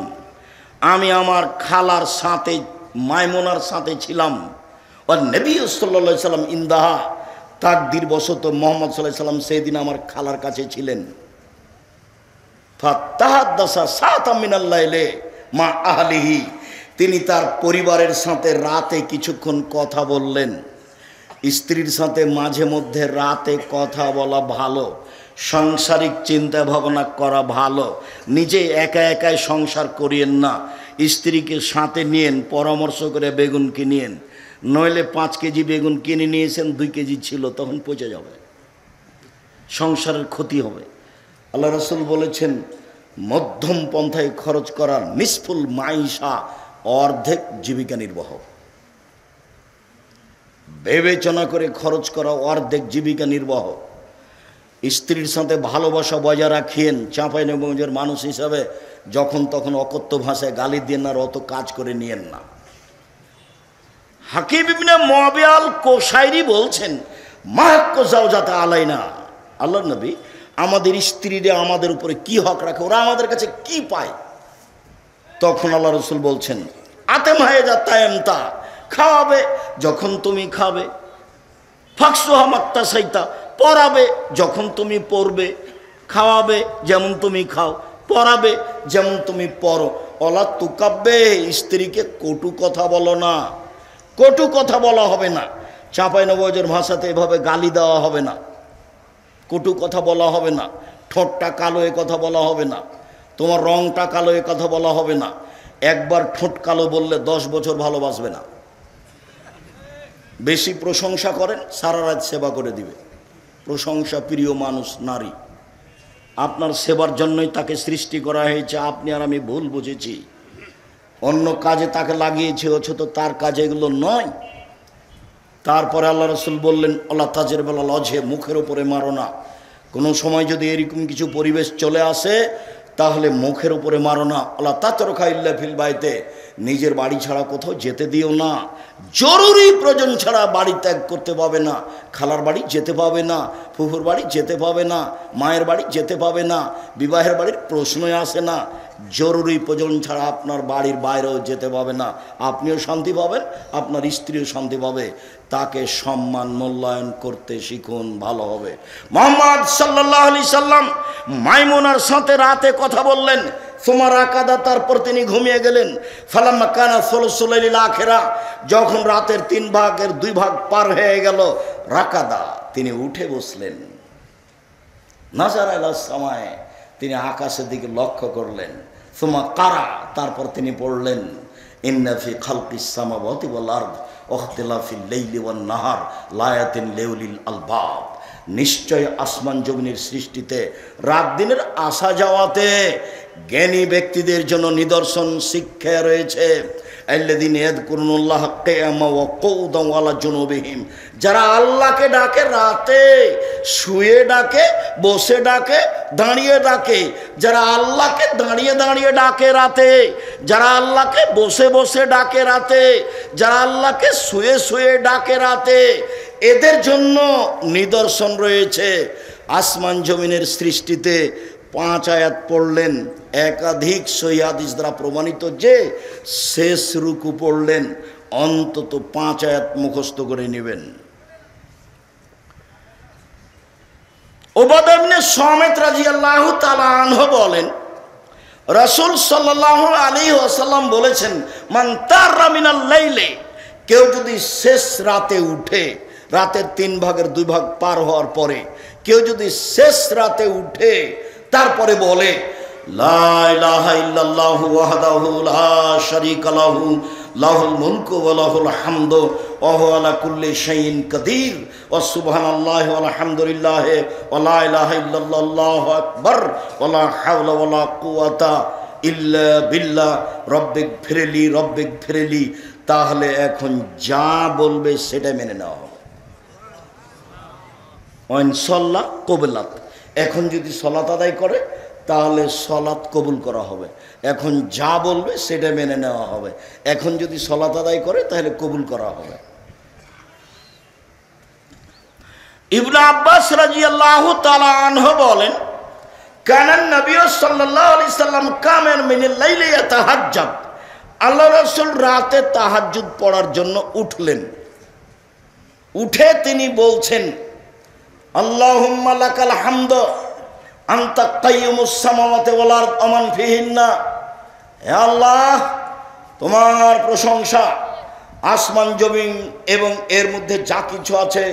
আমি আমার খালার সাথে মাইমুনার সাথে ছিলাম। আর নবী সাল্লাল্লাহু আলাইহি সাল্লাম ইন্দাহা, তাকদীর বশত মুহাম্মদ সাল্লাল্লাহু আলাইহি সাল্লাম সেদিন আমার খালার কাছে ছিলেন। ফাতাহাদ্দাসা সাআতাম মিনাল লাইলি মা আহলিহি, তিনি তার পরিবারের সাথে রাতে কিছুক্ষণ কথা বললেন। স্ত্রীর সাথে মাঝে মধ্যে রাতে কথা বলা ভালো, সাংসারিক চিন্তা ভাবনা করা ভালো। নিজে একা একাই সংসার করিয়েন না, স্ত্রীকে সাথে নিয়েন, পরামর্শ করে বেগুন কিনিয়েন। নইলে 5 কেজি বেগুন কিনে নিয়েছেন, 2 কেজি ছিল, তখন পচে যাবে, সংসারের ক্ষতি হবে। আল্লাহ রাসূল বলেছেন, মধ্যম পন্থায় খরচ করার নিসফুল মাইশা, অর্ধেক জীবিকা নির্বাহ। বিবেচনা করে খরচ করা অর্ধেক জীবিকা নির্বাহ। স্ত্রীর সাথে ভালোবাসা বজায় রাখিয়েন। চাঁপাইনবাবগঞ্জের মানুষ হিসাবে যখন তখন অকথ্য ভাষায় গালি দিয়ে না, অত কাজ করে নিয়েন না। হাকিম ইবনে মুআবিয়াল কোশাইরি বলছেন, মাহাক্কু যাওজাতা আলাইনা, আল্লাহর নবী আমাদের স্ত্রীরা আমাদের উপরে কি হক রাখে, ওরা আমাদের কাছে কি পায়? তখন আল্লাহ রাসূল বলছেন, আতেম হয়ে যা তায়েমতা, খাওয়াবে যখন তুমি খাবে, ফাকসুহা মাক্তাসাইতা, পরাবে যখন তুমি পরবে, খাওয়াবে যেমন তুমি খাও, পরাবে যেমন তুমি পরো। অলা তুকাব্বে, স্ত্রীকে কটু কথা বলো না, কটু কথা বলা হবে না। চাঁপাইনবাবগঞ্জের ভাষাতে এভাবে গালি দেওয়া হবে না, কটু কথা বলা হবে না, ঠোঁটটা কালো এ কথা বলা হবে না, তোমার রংটা কালো এ কথা বলা হবে না। একবার ঠোঁট কালো বললে 10 বছর ভালোবাসবে না। বেশি প্রশংসা করেন, সারা রাত সেবা করে দিবে। প্রশংসা প্রিয় মানুষ নারী, আপনার সেবার জন্যই তাকে সৃষ্টি করা হয়েছে। আপনি আর আমি ভুল বুঝেছি, অন্য কাজে তাকে লাগিয়েছে, অথচ তার কাজে এগুলো নয়। তারপরে আল্লাহ রাসূল বললেন, আল্লাহ তাজের বেলা লজে, মুখের উপরে মারো না। কোনো সময় যদি এরকম কিছু পরিবেশ চলে আসে তাহলে মুখের উপরে মারো না। আল্লাহ তাতরকা ইল্লা ফিল বাইতে, নিজের বাড়ি ছাড়া কোথাও যেতে দিও না। জরুরি প্রয়োজন ছাড়া বাড়ি ত্যাগ করতে পাবে না। খালার বাড়ি যেতে পাবে না, ফুফুর বাড়ি যেতে পাবে না, মায়ের বাড়ি যেতে পাবে না, বিবাহের বাড়ির প্রশ্নই আসে না। জরুরি প্রয়োজন ছাড়া আপনার বাড়ির বাইরেও যেতে পাবে না। আপনিও শান্তি পাবেন, আপনার স্ত্রীও শান্তি পাবে। তাকে সম্মান মূল্যায়ন করতে শিখুন, ভালো হবে। মুহাম্মদ সাল্লাল্লাহু আলাইহি সাল্লাম মাইমুনার সাথে রাতে কথা বললেন, সুমার আকাদা, তারপর তিনি ঘুমিয়ে গেলেন। ফালাম্মা কানা সুলুসুল লাইলিল আখিরা, যখন রাতের 3 ভাগের 2 ভাগ পার হয়ে গেল, রাকাদা, তিনি উঠে বসলেন। নাজারা ইলাস সামায়ে, তিনি আকাশের দিকে লক্ষ্য করলেন। সুমা কারা, তারপর তিনি পড়লেন, ইন্না ফি খালকিস সামাওয়াতি ওয়াল আরদ ওয়াখতিলাফিল লাইলি ওয়ান নাহার লায়াতিন লিউলিল আলবাব, নিশ্চয় আসমান জমিনের সৃষ্টিতে, রাত দিনের আসা যাওয়াতে জ্ঞানী ব্যক্তিদের জন্য নিদর্শন, শিক্ষা রয়েছে। আল্লাযীনা ইয়াযকুরুনাল্লাহা কিয়ামান ওয়া কুউদান ওয়া আলা জুনুবিহিম, যারা আল্লাহকে ডাকে রাতে, শুয়ে ডাকে, বসে ডাকে, দাঁড়িয়ে ডাকে। যারা আল্লাহকে দাঁড়িয়ে দাঁড়িয়ে ডাকে রাতে, যারা আল্লাহকে বসে বসে ডাকে রাতে, যারা আল্লাহকে শুয়ে শুয়ে ডাকে রাতে, এদের জন্য নিদর্শন রয়েছে। আসমান জমিনের সৃষ্টিতে 5 আয়াত পড়লেন, একাধিক সহিহ হাদিস দ্বারা প্রমাণিত যে শেষ রুকু পড়লেন, অন্তত 5 আয়াত মুখস্থ করে নেবেন। উবাদা ইবনে সামিত রাদিয়াল্লাহু তাআলা আনহু বলেন, রাসূল সাল্লাল্লাহু আলাইহি ওয়াসাল্লাম বলেছেন, মান তারা মিনাল লাইলি, কেউ যদি শেষ রাতে উঠে, রাতের 3 ভাগের 2 ভাগ পার হওয়ার পরে কেউ যদি শেষ রাতে উঠে তারপরে বলে, লা ইলাহা ইল্লাল্লাহু ওয়াহদাহু লা শারীকা লাহু লাহুল মুলকু ওয়া লাহুল হামদু ওয়া হুয়া আলা কুল্লি শাইইন কাদির ওয়া সুবহানাল্লাহি ওয়া আলহামদুলিল্লাহি ওয়া লা ইলাহা ইল্লাল্লাহু আল্লাহু আকবার ওয়া লা হাওলা ওয়া লা কুওয়াতা ইল্লা বিল্লাহ রব্বিগফিরলি রব্বিগফিরলি, তাহলে এখন যা বলবে সেটা মেনে নেওয়া হবে। ইনশাআল্লাহ কবুলাত, এখন যদি সালাত আদায় করে তাহলে সালাত কবুল করা হবে। এখন যা বলবে সেটা মেনে নেওয়া হবে। এখন যদি সালাত আদায় করে তাহলে কবুল করা হবে। ইবনে আব্বাস রাদিয়াল্লাহু তাআলা আনহু বলেন, কানান নবী সাল্লাল্লাহু আলাইহি সাল্লাম কামেন মিনাল লাইলি ইয়াতাহাজ্জাব, আল্লাহ রাসূল রাতে তাহাজ্জুদ পড়ার জন্য উঠলেন। উঠে তিনি বলছেন, আল্লাহুম্মা লাকাল হামদ আনতা কাইয়ুমুস সামাওয়াতি ওয়াল আরদ ওয়া মান ফিহিন্না, হে আল্লাহ তোমার প্রশংসা, আসমান জমিন এবং এর মধ্যে যা কিছু আছে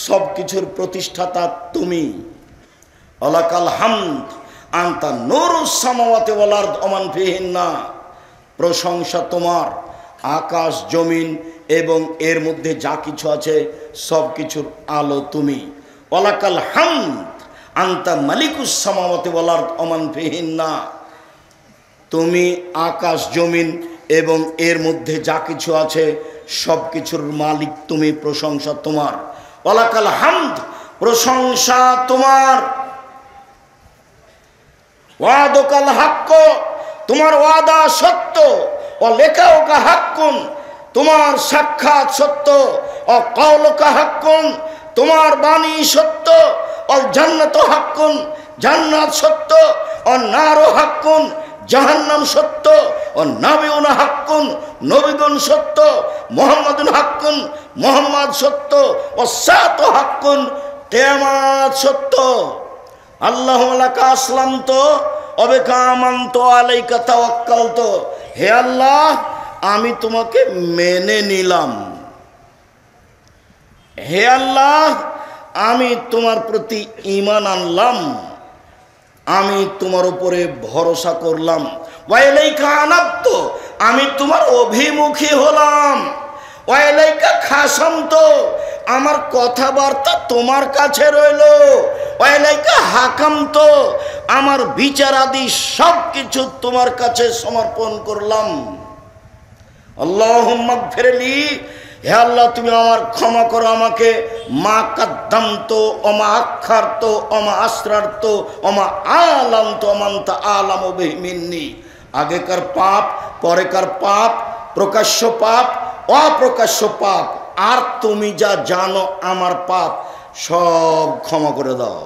সব কিছুর প্রতিষ্ঠাতা তুমি। ওয়ালাকাল হামদ আনতা নূরুস সামাওয়াতি ওয়াল আরদ ওয়া মান ফিহিন্না, প্রশংসা তোমার, আকাশ জমিন এবং এর মধ্যে যা কিছু আছে সব কিছুর আলো তুমি। ওয়ালাকাল হামদ আনতা মালিকুস সামাওয়াতি ওয়াল আরদ ওয়া মান ফিহিন্না, তুমি আকাশ জমিন এবং এর মধ্যে যা কিছু আছে সব কিছুর মালিক তুমি, প্রশংসা তোমার। ওয়ালাকাল হামদ, প্রশংসা তোমার। ওয়াদাকাল হাক্ক, তোমার ওয়াদা সত্য। ওয়া লিকাউকা হাক্কুন, তোমার সাক্ষাৎ সত্য, ও কাউলুকা হাক্কুন, তোমার বাণী সত্য, অল জান্নাতু হাক্কুন, জান্নাত সত্য, ও নারু হাক্কুন, জাহান্নাম সত্য, ও নাবিউনা হাক্কুন, নবীগণ সত্য, মুহাম্মাদুন হাক্কুন, মুহাম্মদ সত্য, ও সাতু হাক্কুন, কিয়ামত সত্য। আল্লাহুম্মা লাকা আসলামতু ওয়া বিকা আমানতু আলাইকা তাওয়াক্কালতু। হে আল্লাহ, আমি তোমাকে মেনে নিলাম। হে আল্লাহ, আমি তোমার প্রতি ঈমান আনলাম, আমি তোমার উপরে ভরসা করলাম। ওয়া ইলাইকা আনাবতু, আমি তোমার অভিমুখী হলাম। ওয়া ইলাইকা খাসামতু, আমার কথাবার্তা তোমার কাছে রইল। ওয়া ইলাইকা হাকামতু, আমার বিচারাদি সব কিছু তোমার কাছে সমর্পণ করলাম। আল্লাহুম্মা গফিরলি, হে আল্লাহ তুমি আমার ক্ষমা করো আমাকে। মা কাদ্দামতু ওয়া মা আখারতু ওয়া মা আসরারতু ওয়া মা আলামতু ওয়া মা আনতা আলামু বিহি মিন্নি। আগেকার পাপ, পরেকার পাপ, প্রকাশ্য পাপ, অপ্রকাশ্য পাপ, আর তুমি যা জানো আমার পাপ সব ক্ষমা করে দাও।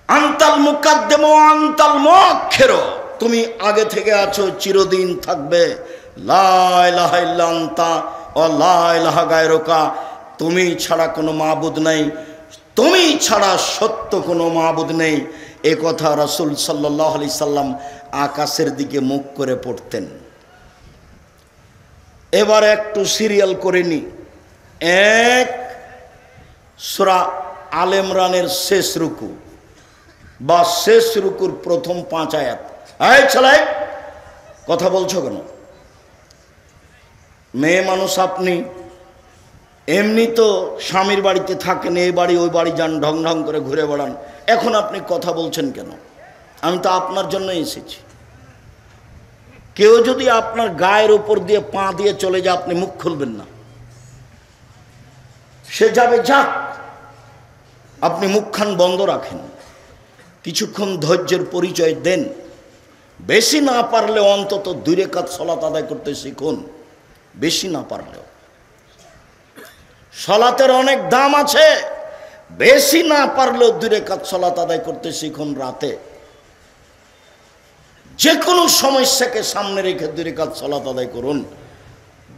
আনতাল মুকাদ্দিম ওয়া আনতাল মুআখির, তুমি আগে থেকে আছো, চিরদিন থাকবে। লা ইলাহা ইল্লা আনতা ওয়া লা ইলাহা গায়রুকা, তুমি ছাড়া কোনো মাবুদ নেই, তুমি ছাড়া সত্য কোনো মাবুদ নেই। এ কথা রাসূল সাল্লাল্লাহু আলাইহি সাল্লাম আকাশের দিকে মুখ করে পড়তেন। এবার একটু সিরিয়াল করে নি। এক, সূরা আলে ইমরানের শেষ রুকু বা শেষ রুকুর প্রথম 5 আয়াত। এই ছেলে, কথা বলছো কেন? মেয়ে মানুষ আপনি, এমনি তো স্বামীর বাড়িতে থাকেন, এই বাড়ি ওই বাড়ি যান, ঢং ঢং করে ঘুরে বেড়ান, এখন আপনি কথা বলছেন কেন? আমি তো আপনার জন্য এসেছি। কেউ যদি আপনার গায়ের উপর দিয়ে পা দিয়ে চলে যায়, আপনি মুখ খুলবেন না। সে যাবে যাক, আপনি মুখখান বন্ধ রাখেন, কিছুক্ষণ ধৈর্যের পরিচয় দেন। বেশি না পারলে অন্তত 2 রাকাত সালাত আদায় করতে শিখুন, বেশি না পারলেও। সালাতের অনেক দাম আছে, বেশি না পারলেও 2 রাকাত সালাত আদায় করতে শিখুন। রাতে যে কোনো সমস্যাকে সামনে রেখে 2 রাকাত সালাত আদায় করুন।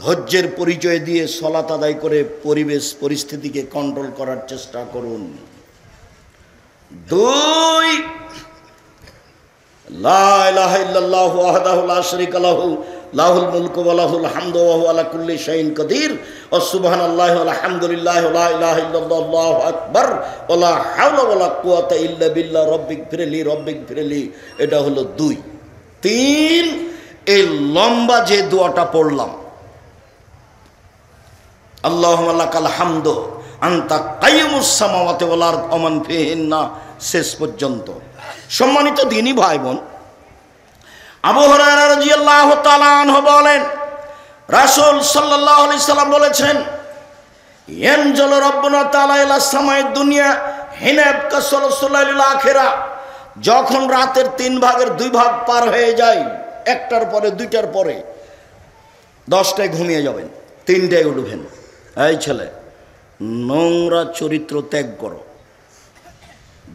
ধৈর্যের পরিচয় দিয়ে সালাত আদায় করে পরিবেশ পরিস্থিতিকে কন্ট্রোল করার চেষ্টা করুন। 2, লা ইলাহা ইল্লাল্লাহু ওয়াহদাহু লা শারীকা লাহু লাহুল মুলকু ওয়া লাহুল হামদু ওয়া হুয়া আলা কুল্লি শাইইন কাদির ওয়া সুবহানাল্লাহি ওয়া আলহামদুলিল্লাহি ওয়া লা ইলাহা ইল্লাল্লাহু আল্লাহু আকবার ওয়া লা হাওলা ওয়া লা কুওয়াতা ইল্লা বিল্লাহ রব্বিগফিরলি রব্বিগফিরলি। এটা হলো 2। 3, এই লম্বা যে দোয়াটা পড়লাম, আল্লাহুম্মা লাকাল হামদু আনতা কাইয়ুমুস সামাওয়াতি ওয়াল আরদ ওয়া মান ফিহিন্না, শেষ পর্যন্ত। সম্মানিত দ্বীনী ভাই বোন, আবু হুরায়রা রাদিয়াল্লাহু তাআলা আনহু বলেন, রাসূল সাল্লাল্লাহু আলাইহি সাল্লাম বলেছেন, ইয়ানজালু রাব্বুনা তাআলা ইলা সামাইদ দুনিয়া হিনা ইয়াবকা সুলাসুলাইল আখিরা, যখন রাতের 3 ভাগের 2 ভাগ পার হয়ে যায়, 1টার পরে 2টার পরে 10টায় ঘুমিয়ে যাবেন, 3টায় উঠবেন। এই ছেলে, নোংরা চরিত্র ত্যাগ করো,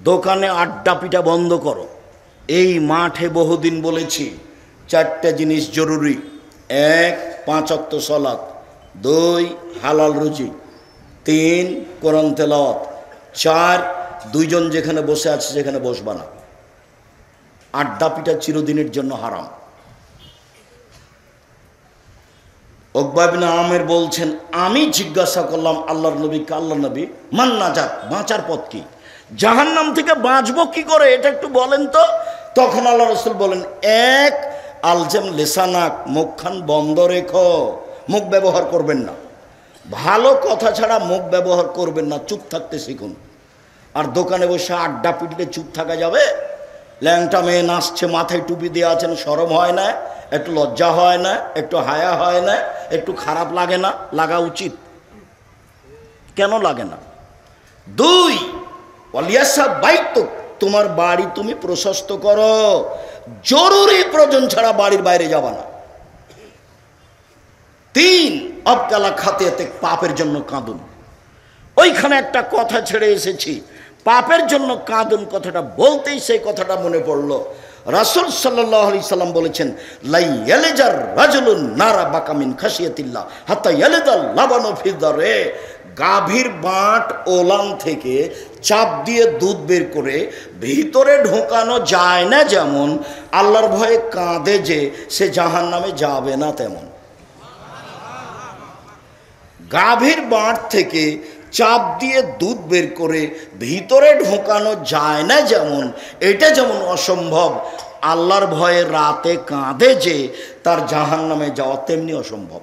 দোকানে আড্ডা পিটা বন্ধ করো। এই মাঠে বহুদিন বলেছি 4টা জিনিস জরুরি। 1, 5 ওয়াক্ত সালাত, 2, হালাল রুজি, 3, কোরআন তেলাওয়াত, 4, 2 জন যেখানে বসে আছে সেখানে বসবা না। আড্ডা পিটা চিরদিনের জন্য হারাম। উকবা ইবনে আমির বলছেন, আমি জিজ্ঞাসা করলাম আল্লাহর নবীকে, আল্লাহর নবী, মান নাজাত, বাঁচার পথ কি? জাহান্নাম থেকে বাঁচবো কি করে, এটা একটু বলেন তো। তখন আল্লাহ রাসূল বলেন, 1, আলজাম লিসানাক, মুখখান বন্ধ রেখো, মুখ ব্যবহার করবেন না। ভালো কথা ছাড়া মুখ ব্যবহার করবেন না, চুপ থাকতে শিখুন। আর দোকানে বসে আড্ডা পিটলে চুপ থাকা যাবে? ল্যাংটা মেয়ে নাচছে, মাথায় টুপি দিয়ে আছেন, শরম হয় না? একটু লজ্জা হয় না? একটু হায়া হয় না? একটু খারাপ লাগে না? লাগা উচিত। কেন লাগে না? 2, ওয়ালিয়াসা বাইতুক, তোমার বাড়ি তুমি প্রশস্ত করো, জরুরি প্রয়োজন ছাড়া বাড়ির বাইরে যাবা না। 3 আবকালা খাতিয়াতে, পাপের জন্য কাঁদুন। ওইখানে একটা কথা ছেড়ে এসেছি, পাপের জন্য কাঁদুন কথাটা বলতেই সেই কথাটা মনে পড়লো। রাসূল সাল্লাল্লাহু আলাইহি সাল্লাম বলেছেন, লাই ইয়ালিজার রাজুলুন নারা বাকামিন খাশিয়াতিল্লাহ হাত্তা ইয়ালিদাল লাবানু ফি দারে। গাভীর বাঁট ওলান থেকে চাপ দিয়ে দুধ বের করে ভিতরে ঢোকানো যায় না যেমন, আল্লাহর ভয়ে কাঁদে যে সে জাহান্নামে যাবে না তেমন। গাভীর বাঁট থেকে চাপ দিয়ে দুধ বের করে ভিতরে ঢোকানো যায় না যেমন, এটা যেমন অসম্ভব, আল্লাহর ভয়ে রাতে কাঁদে যে তার জাহান্নামে যাওয়া তেমনি অসম্ভব।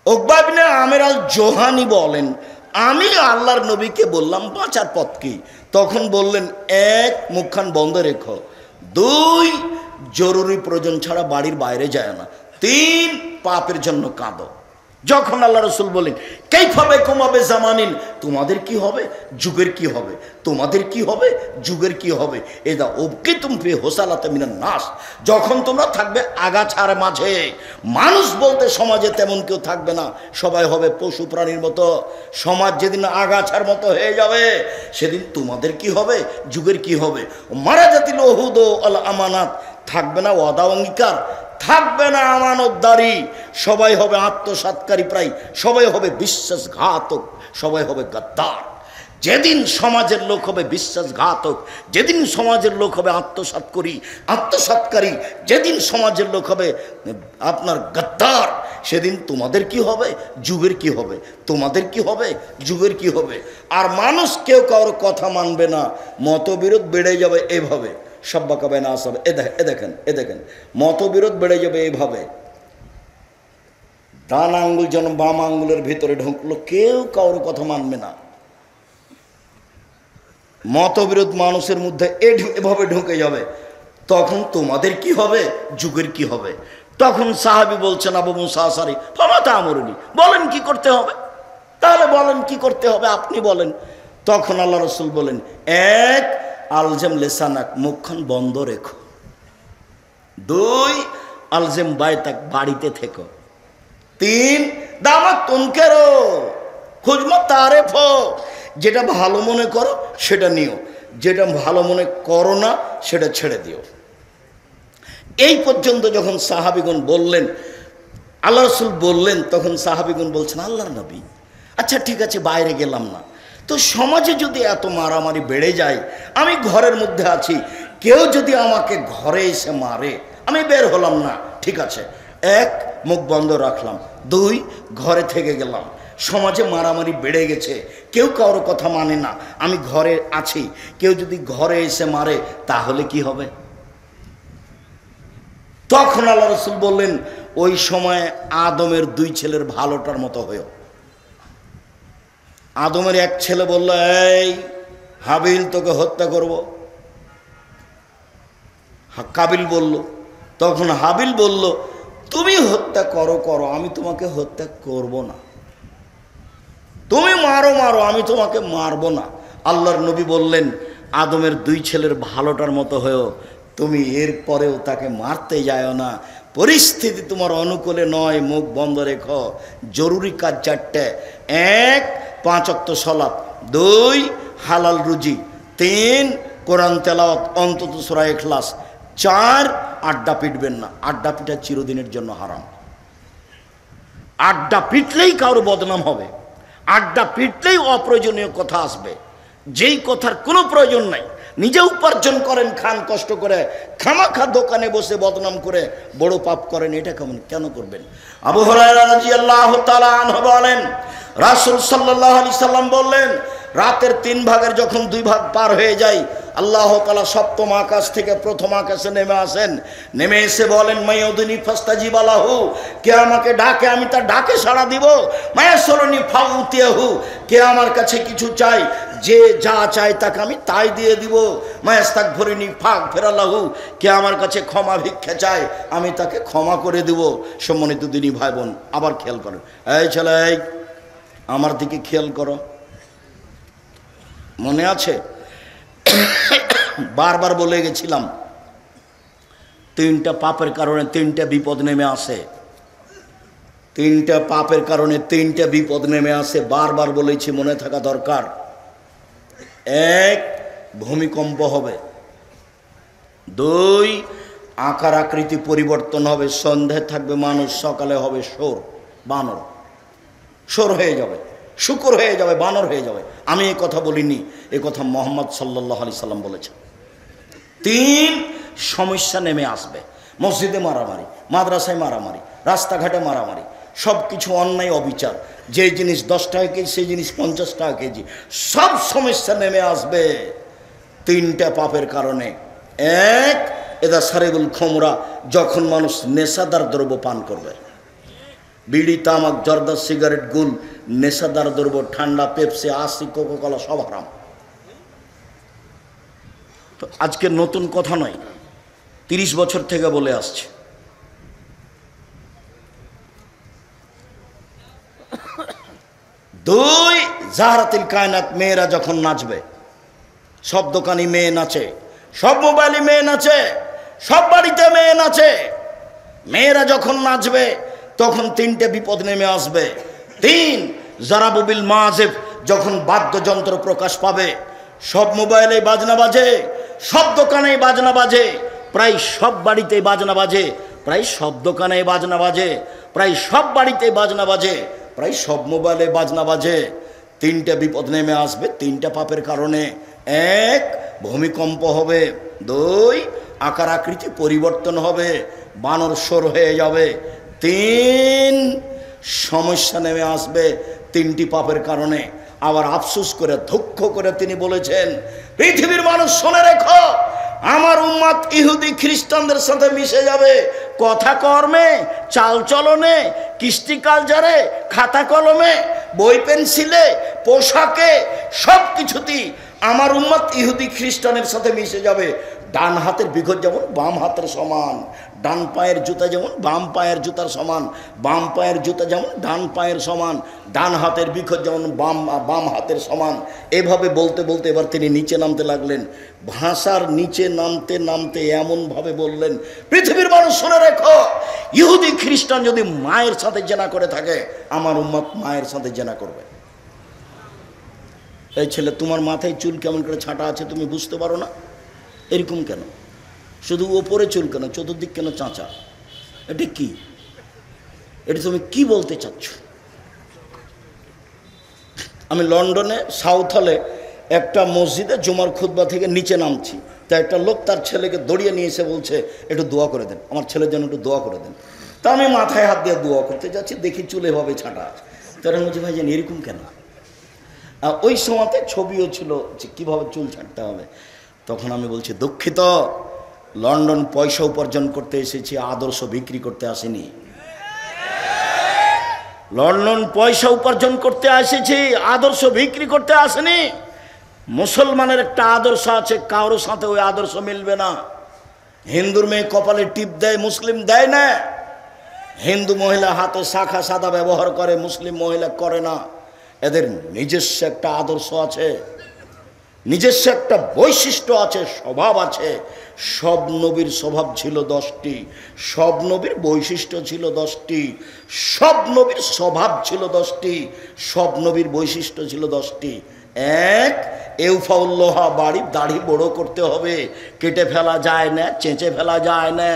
উকবা ইবনে আমির আল জোহানি বলেন, আমি আল্লাহর নবীকে বললাম বাঁচার পথ কি? তখন বললেন, 1 মুখখান বন্ধ রেখো, 2 জরুরি প্রয়োজন ছাড়া বাড়ির বাইরে যায় না, 3 পাপের জন্য কাঁদো। যখন আল্লাহ রাসূল বলেন, কাইফা বিকুম জামানিন, তোমাদের কি হবে, যুগের কি হবে, তোমাদের কি হবে, যুগের কি হবে, এদা উবকিতুম ফি হুসালাতি মিনান নাস, যখন তোমরা থাকবে আগাছার মাঝে, মানুষ বলতে সমাজে তেমন কেউ থাকবে না, সবাই হবে পশু প্রাণীর মতো। সমাজ যেদিন আগাছার মতো হয়ে যাবে সেদিন তোমাদের কি হবে, যুগের কি হবে। মারাজাতিল উহুদ আল আমানাত, থাকবে না ওয়াদা অঙ্গীকার, থাকবে না আমানতদারি, সবাই হবে আত্মসাৎকারী, প্রায় সবাই হবে বিশ্বাসঘাতক, সবাই হবে গাদ্দার। যেদিন সমাজের লোক হবে বিশ্বাসঘাতক, যেদিন সমাজের লোক হবে আত্মসাৎকারী, যেদিন সমাজের লোক হবে আপনার গাদ্দার, সেদিন তোমাদের কি হবে, যুগের কি হবে, তোমাদের কি হবে, যুগের কি হবে। আর মানুষ কেউ কারোর কথা মানবে না, মতবিরোধ বেড়ে যাবে এইভাবে। সব্বাকাবে না আসবে, এ দেখেন মতবিরোধ বেড়ে যাবে এইভাবে। ডান আঙ্গুল যেন বাম আঙ্গুলের ভিতরে ঢুকলো, কেউ কারোর কথা মানবে না। মতবিরোধ মানুষের মধ্যে এভাবে ঢুকে যাবে, তখন তোমাদের কি হবে, যুগের কি হবে। তখন সাহাবী বলছেন, আবু মুসা আশআরী, ফামা তা'মুরুনি, বলেন কি করতে হবে, তাহলে বলেন কি করতে হবে, আপনি বলেন। তখন আল্লাহ রাসূল বলেন, 1 আলজেম লেসানাক, মুখখান বন্ধ রেখো, 2 আলজেম বাইতাক, বাড়িতে থেকো, 3 দামাত তুনকেরো খুজমত তারেফ, যেটা ভালো মনে করো সেটা নিও, যেটা ভালো মনে করো না সেটা ছেড়ে দিও। এই পর্যন্ত যখন সাহাবীগণ বললেন, আল্লাহ রাসূল বললেন, তখন সাহাবীগণ বলছেন, আল্লাহর নবী, আচ্ছা ঠিক আছে বাইরে গেলাম না, তো সমাজে যদি এত মারামারি বেড়ে যায়, আমি ঘরের মধ্যে আছি, কেউ যদি আমাকে ঘরে এসে মারে, আমি বের হলাম না, ঠিক আছে, 1 মুখ বন্ধ রাখলাম, 2 ঘরে থেকে গেলাম। সমাজে মারামারি বেড়ে গেছে, কেউ কারোর কথা মানে না, আমি ঘরে আছি, কেউ যদি ঘরে এসে মারে তাহলে কি হবে। তখন আল্লাহ রাসূল বললেন, ওই সময় আদমের 2 ছেলের ভালোটার মতো হয়েও। আদমের 1 ছেলে বলল, এই হাবিল, তোকে হত্যা করব। কাবিল বলল, তখন হাবিল বলল, তুমি হত্যা করো, আমি তোমাকে হত্যা করব না, তুমি মারো, আমি তোমাকে মারব না। আল্লাহর নবী বললেন, আদমের 2 ছেলের ভালোটার মতো হয়েও তুমি এর পরেও তাকে মারতে যাও না, পরিস্থিতি তোমার অনুকূলে নয়, মুখ বন্ধ রেখো। জরুরি কাজ 4টে, 1 5 ওয়াক্ত সালাত, 2 হালাল রুজি, 3 কোরআন তেলাওয়াত, অন্তত সূরা ইখলাস, 4 আড্ডা পিটবেন না, আড্ডা পিটা চিরদিনের জন্য হারাম। আড্ডা পিটলেই কারো বদনাম হবে, আড্ডা পিটলেই অপ্রয়োজনীয় কথা আসবে, যেই কথার কোনো প্রয়োজন নাই। নিজে উপার্জন করেন, খান কষ্ট করে, খামাখা দোকানে বসে বদনাম করে বড় পাপ করেন, এটা কেন করবেন। আবু হুরায়রা রাদিয়াল্লাহু তাআলা আনহু বলেন, রাসূল সাল্লাল্লাহু আলাইহি সাল্লাম বললেন, রাতের 3 ভাগের যখন 2 ভাগ পার হয়ে যায়, আল্লাহ তাআলা সপ্তম আকাশ থেকে প্রথম আকাশে নেমে আসেন, নেমে এসে বলেন, মাইউদুনি ফাস্তাজিব লাহু, কে আমাকে ডাকে আমি তার ডাকে সাড়া দিব, মায়াসরনি ফাউতিয়াহু, কে আমার কাছে কিছু চাই, যে যা চায় তাকে আমি তাই দিয়ে দিব, মায়াস্তাগফিরনি ফাগফিরালাহু, কে আমার কাছে ক্ষমা ভিক্ষা চায় আমি তাকে ক্ষমা করে দিব। সম্মানিত দিনী ভাই বোন, আবার খেয়াল করেন, এই ছেলে আমার দিকে খেয়াল করো, মনে আছে বারবার বলে গেছিলাম তিনটা পাপের কারণে তিনটা বিপদ নেমে আসে। তিনটা পাপের কারণে তিনটা বিপদ নেমে আসে, বারবার বলেছি, মনে থাকা দরকার। এক, ভূমিকম্প হবে। দুই, আকার আকৃতি পরিবর্তন হবে। সন্ধ্যায় থাকবে মানুষ, সকালে হবে সোর, বানর। সোর হয়ে যাবে, শুকর হয়ে যাবে, বানর হয়ে যাবে। আমি এই কথা বলিনি, এ কথা মোহাম্মদ সাল্লাল্লাহু আলাইহি সাল্লাম বলেছেন। তিন, সমস্যা নেমে আসবে। মসজিদে মারামারি, মাদ্রাসায় মারামারি, রাস্তাঘাটে মারামারি, সব কিছু অন্যায়, অবিচার। যে জিনিস 10 টাকা কেজি সেই জিনিস 50 টাকা কেজি, সব সমস্যা নেমে আসবে তিনটা পাপের কারণে। এক, এদা সারেবুল খমরা, যখন মানুষ নেশাদার দ্রব্য পান করবে। বিড়ি, তামাক, জর্দা, সিগারেট, গুল, নেশাদার দ্রব্য, ঠান্ডা, পেপসি, আশি, কোকাকোলা সব হারাম। তো আজকে নতুন কথা নয়, 30 বছর থেকে বলে আসছে। দুই, জাহরাতিল কায়নাত, মেয়েরা যখন নাচবে, সব দোকানি মেয়ে নাচে, সব মোবাইলে মেয়ে নাচে, সব বাড়িতে মেয়ে নাচে। মেয়েরা যখন নাচবে তখন তিনটে বিপদ নেমে আসবে। তিন, জারাবুবিল মাজেব, যখন বাদ্যযন্ত্র প্রকাশ পাবে, সব মোবাইলে বাজনা বাজে, সব দোকানেই বাজনা বাজে, প্রায় সব বাড়িতেই বাজনা বাজে, প্রায় সব দোকানেই বাজনা বাজে, প্রায় সব বাড়িতেই বাজনা বাজে, প্রায় সব মোবাইলে বাজনা বাজে। তিনটা বিপদ নেমে আসবে তিনটা পাপের কারণে। এক, ভূমিকম্প হবে। দুই, আকার আকৃতি পরিবর্তন হবে, বানর সোর হয়ে যাবে। তিন, সমস্যা নেমে আসবে তিনটি পাপের কারণে। আবার আফসোস করে, দুঃখ করে তিনি বলেছেন, পৃথিবীর মানুষ শুনে রেখো, আমার উম্মত ইহুদি খ্রিস্টানদের সাথে মিশে যাবে। কথা কর্মে, চাল চলনে, কৃষ্টি কালচারে, খাতা কলমে, বই পেন্সিলে, পোশাকে, সব কিছুতেই আমার উম্মত ইহুদি খ্রিস্টানের সাথে মিশে যাবে। ডান হাতের বিঘত যেমন বাম হাতের সমান, ডান পায়ের জুতা যেমন বাম পায়ের জুতার সমান, বাম পায়ের জুতা যেমন ডান পায়ের সমান, ডান হাতের বিঘত যেমন বাম হাতের সমান। এভাবে বলতে বলতে এবার তিনি নিচে নামতে লাগলেন। ভাষার নিচে নামতে নামতে এমনভাবে বললেন, পৃথিবীর মানুষ শুনে রেখো, ইহুদি খ্রিস্টান যদি মায়ের সাথে জেনা করে থাকে, আমার উম্মত মায়ের সাথে জেনা করবে। এই ছেলে, তোমার মাথায় চুল কেমন করে ছাঁটা আছে তুমি বুঝতে পারো না? এরকম কেন? শুধু ওপরে চুল কেন, চতুর্দিক কেন চাঁচা? এটা কি? এটা তুমি কি বলতে চাচ্ছ? আমি লন্ডনে সাউথ হলে একটা মসজিদে জুমার খুতবা থেকে নিচে নামছি, তা একটা লোক তার ছেলেকে দড়িয়ে নিয়ে এসে বলছে, একটু দোয়া করে দেন, আমার ছেলের জন্য একটু দোয়া করে দেন। তা আমি মাথায় হাত দিয়ে দোয়া করতে যাচ্ছি, দেখি চুল এভাবে ছাঁটা আছে। তারা বলছে, ভাই জানি এরকম কেন? আর ওই সময়তে ছবিও ছিল যে কীভাবে চুল ছাঁটতে হবে। তখন আমি বলছি, দুঃখিত, লন্ডন পয়সা উপার্জন করতে এসেছি, আদর্শ বিক্রি করতে আসেনি। লন্ডন পয়সা উপার্জন করতে এসেছি, আদর্শ বিক্রি করতে আসেনি। মুসলমানের একটা আদর্শ আছে, কারোর সাথে ওই আদর্শ মিলবে না। হিন্দুর মেয়ে কপালে টিপ দেয়, মুসলিম দেয় না। হিন্দু মহিলা হাতে শাখা সাদা ব্যবহার করে, মুসলিম মহিলা করে না। এদের নিজস্ব একটা আদর্শ আছে, নিজস্ব একটা বৈশিষ্ট্য আছে, স্বভাব আছে। সব নবীর স্বভাব ছিল 10টি, সব নবীর বৈশিষ্ট্য ছিল 10টি, সব নবীর স্বভাব ছিল 10টি, সব নবীর বৈশিষ্ট্য ছিল 10টি। এক, এউফাউল্লোহা, বাড়ির দাড়ি বড় করতে হবে, কেটে ফেলা যায় না, চেঁচে ফেলা যায় না।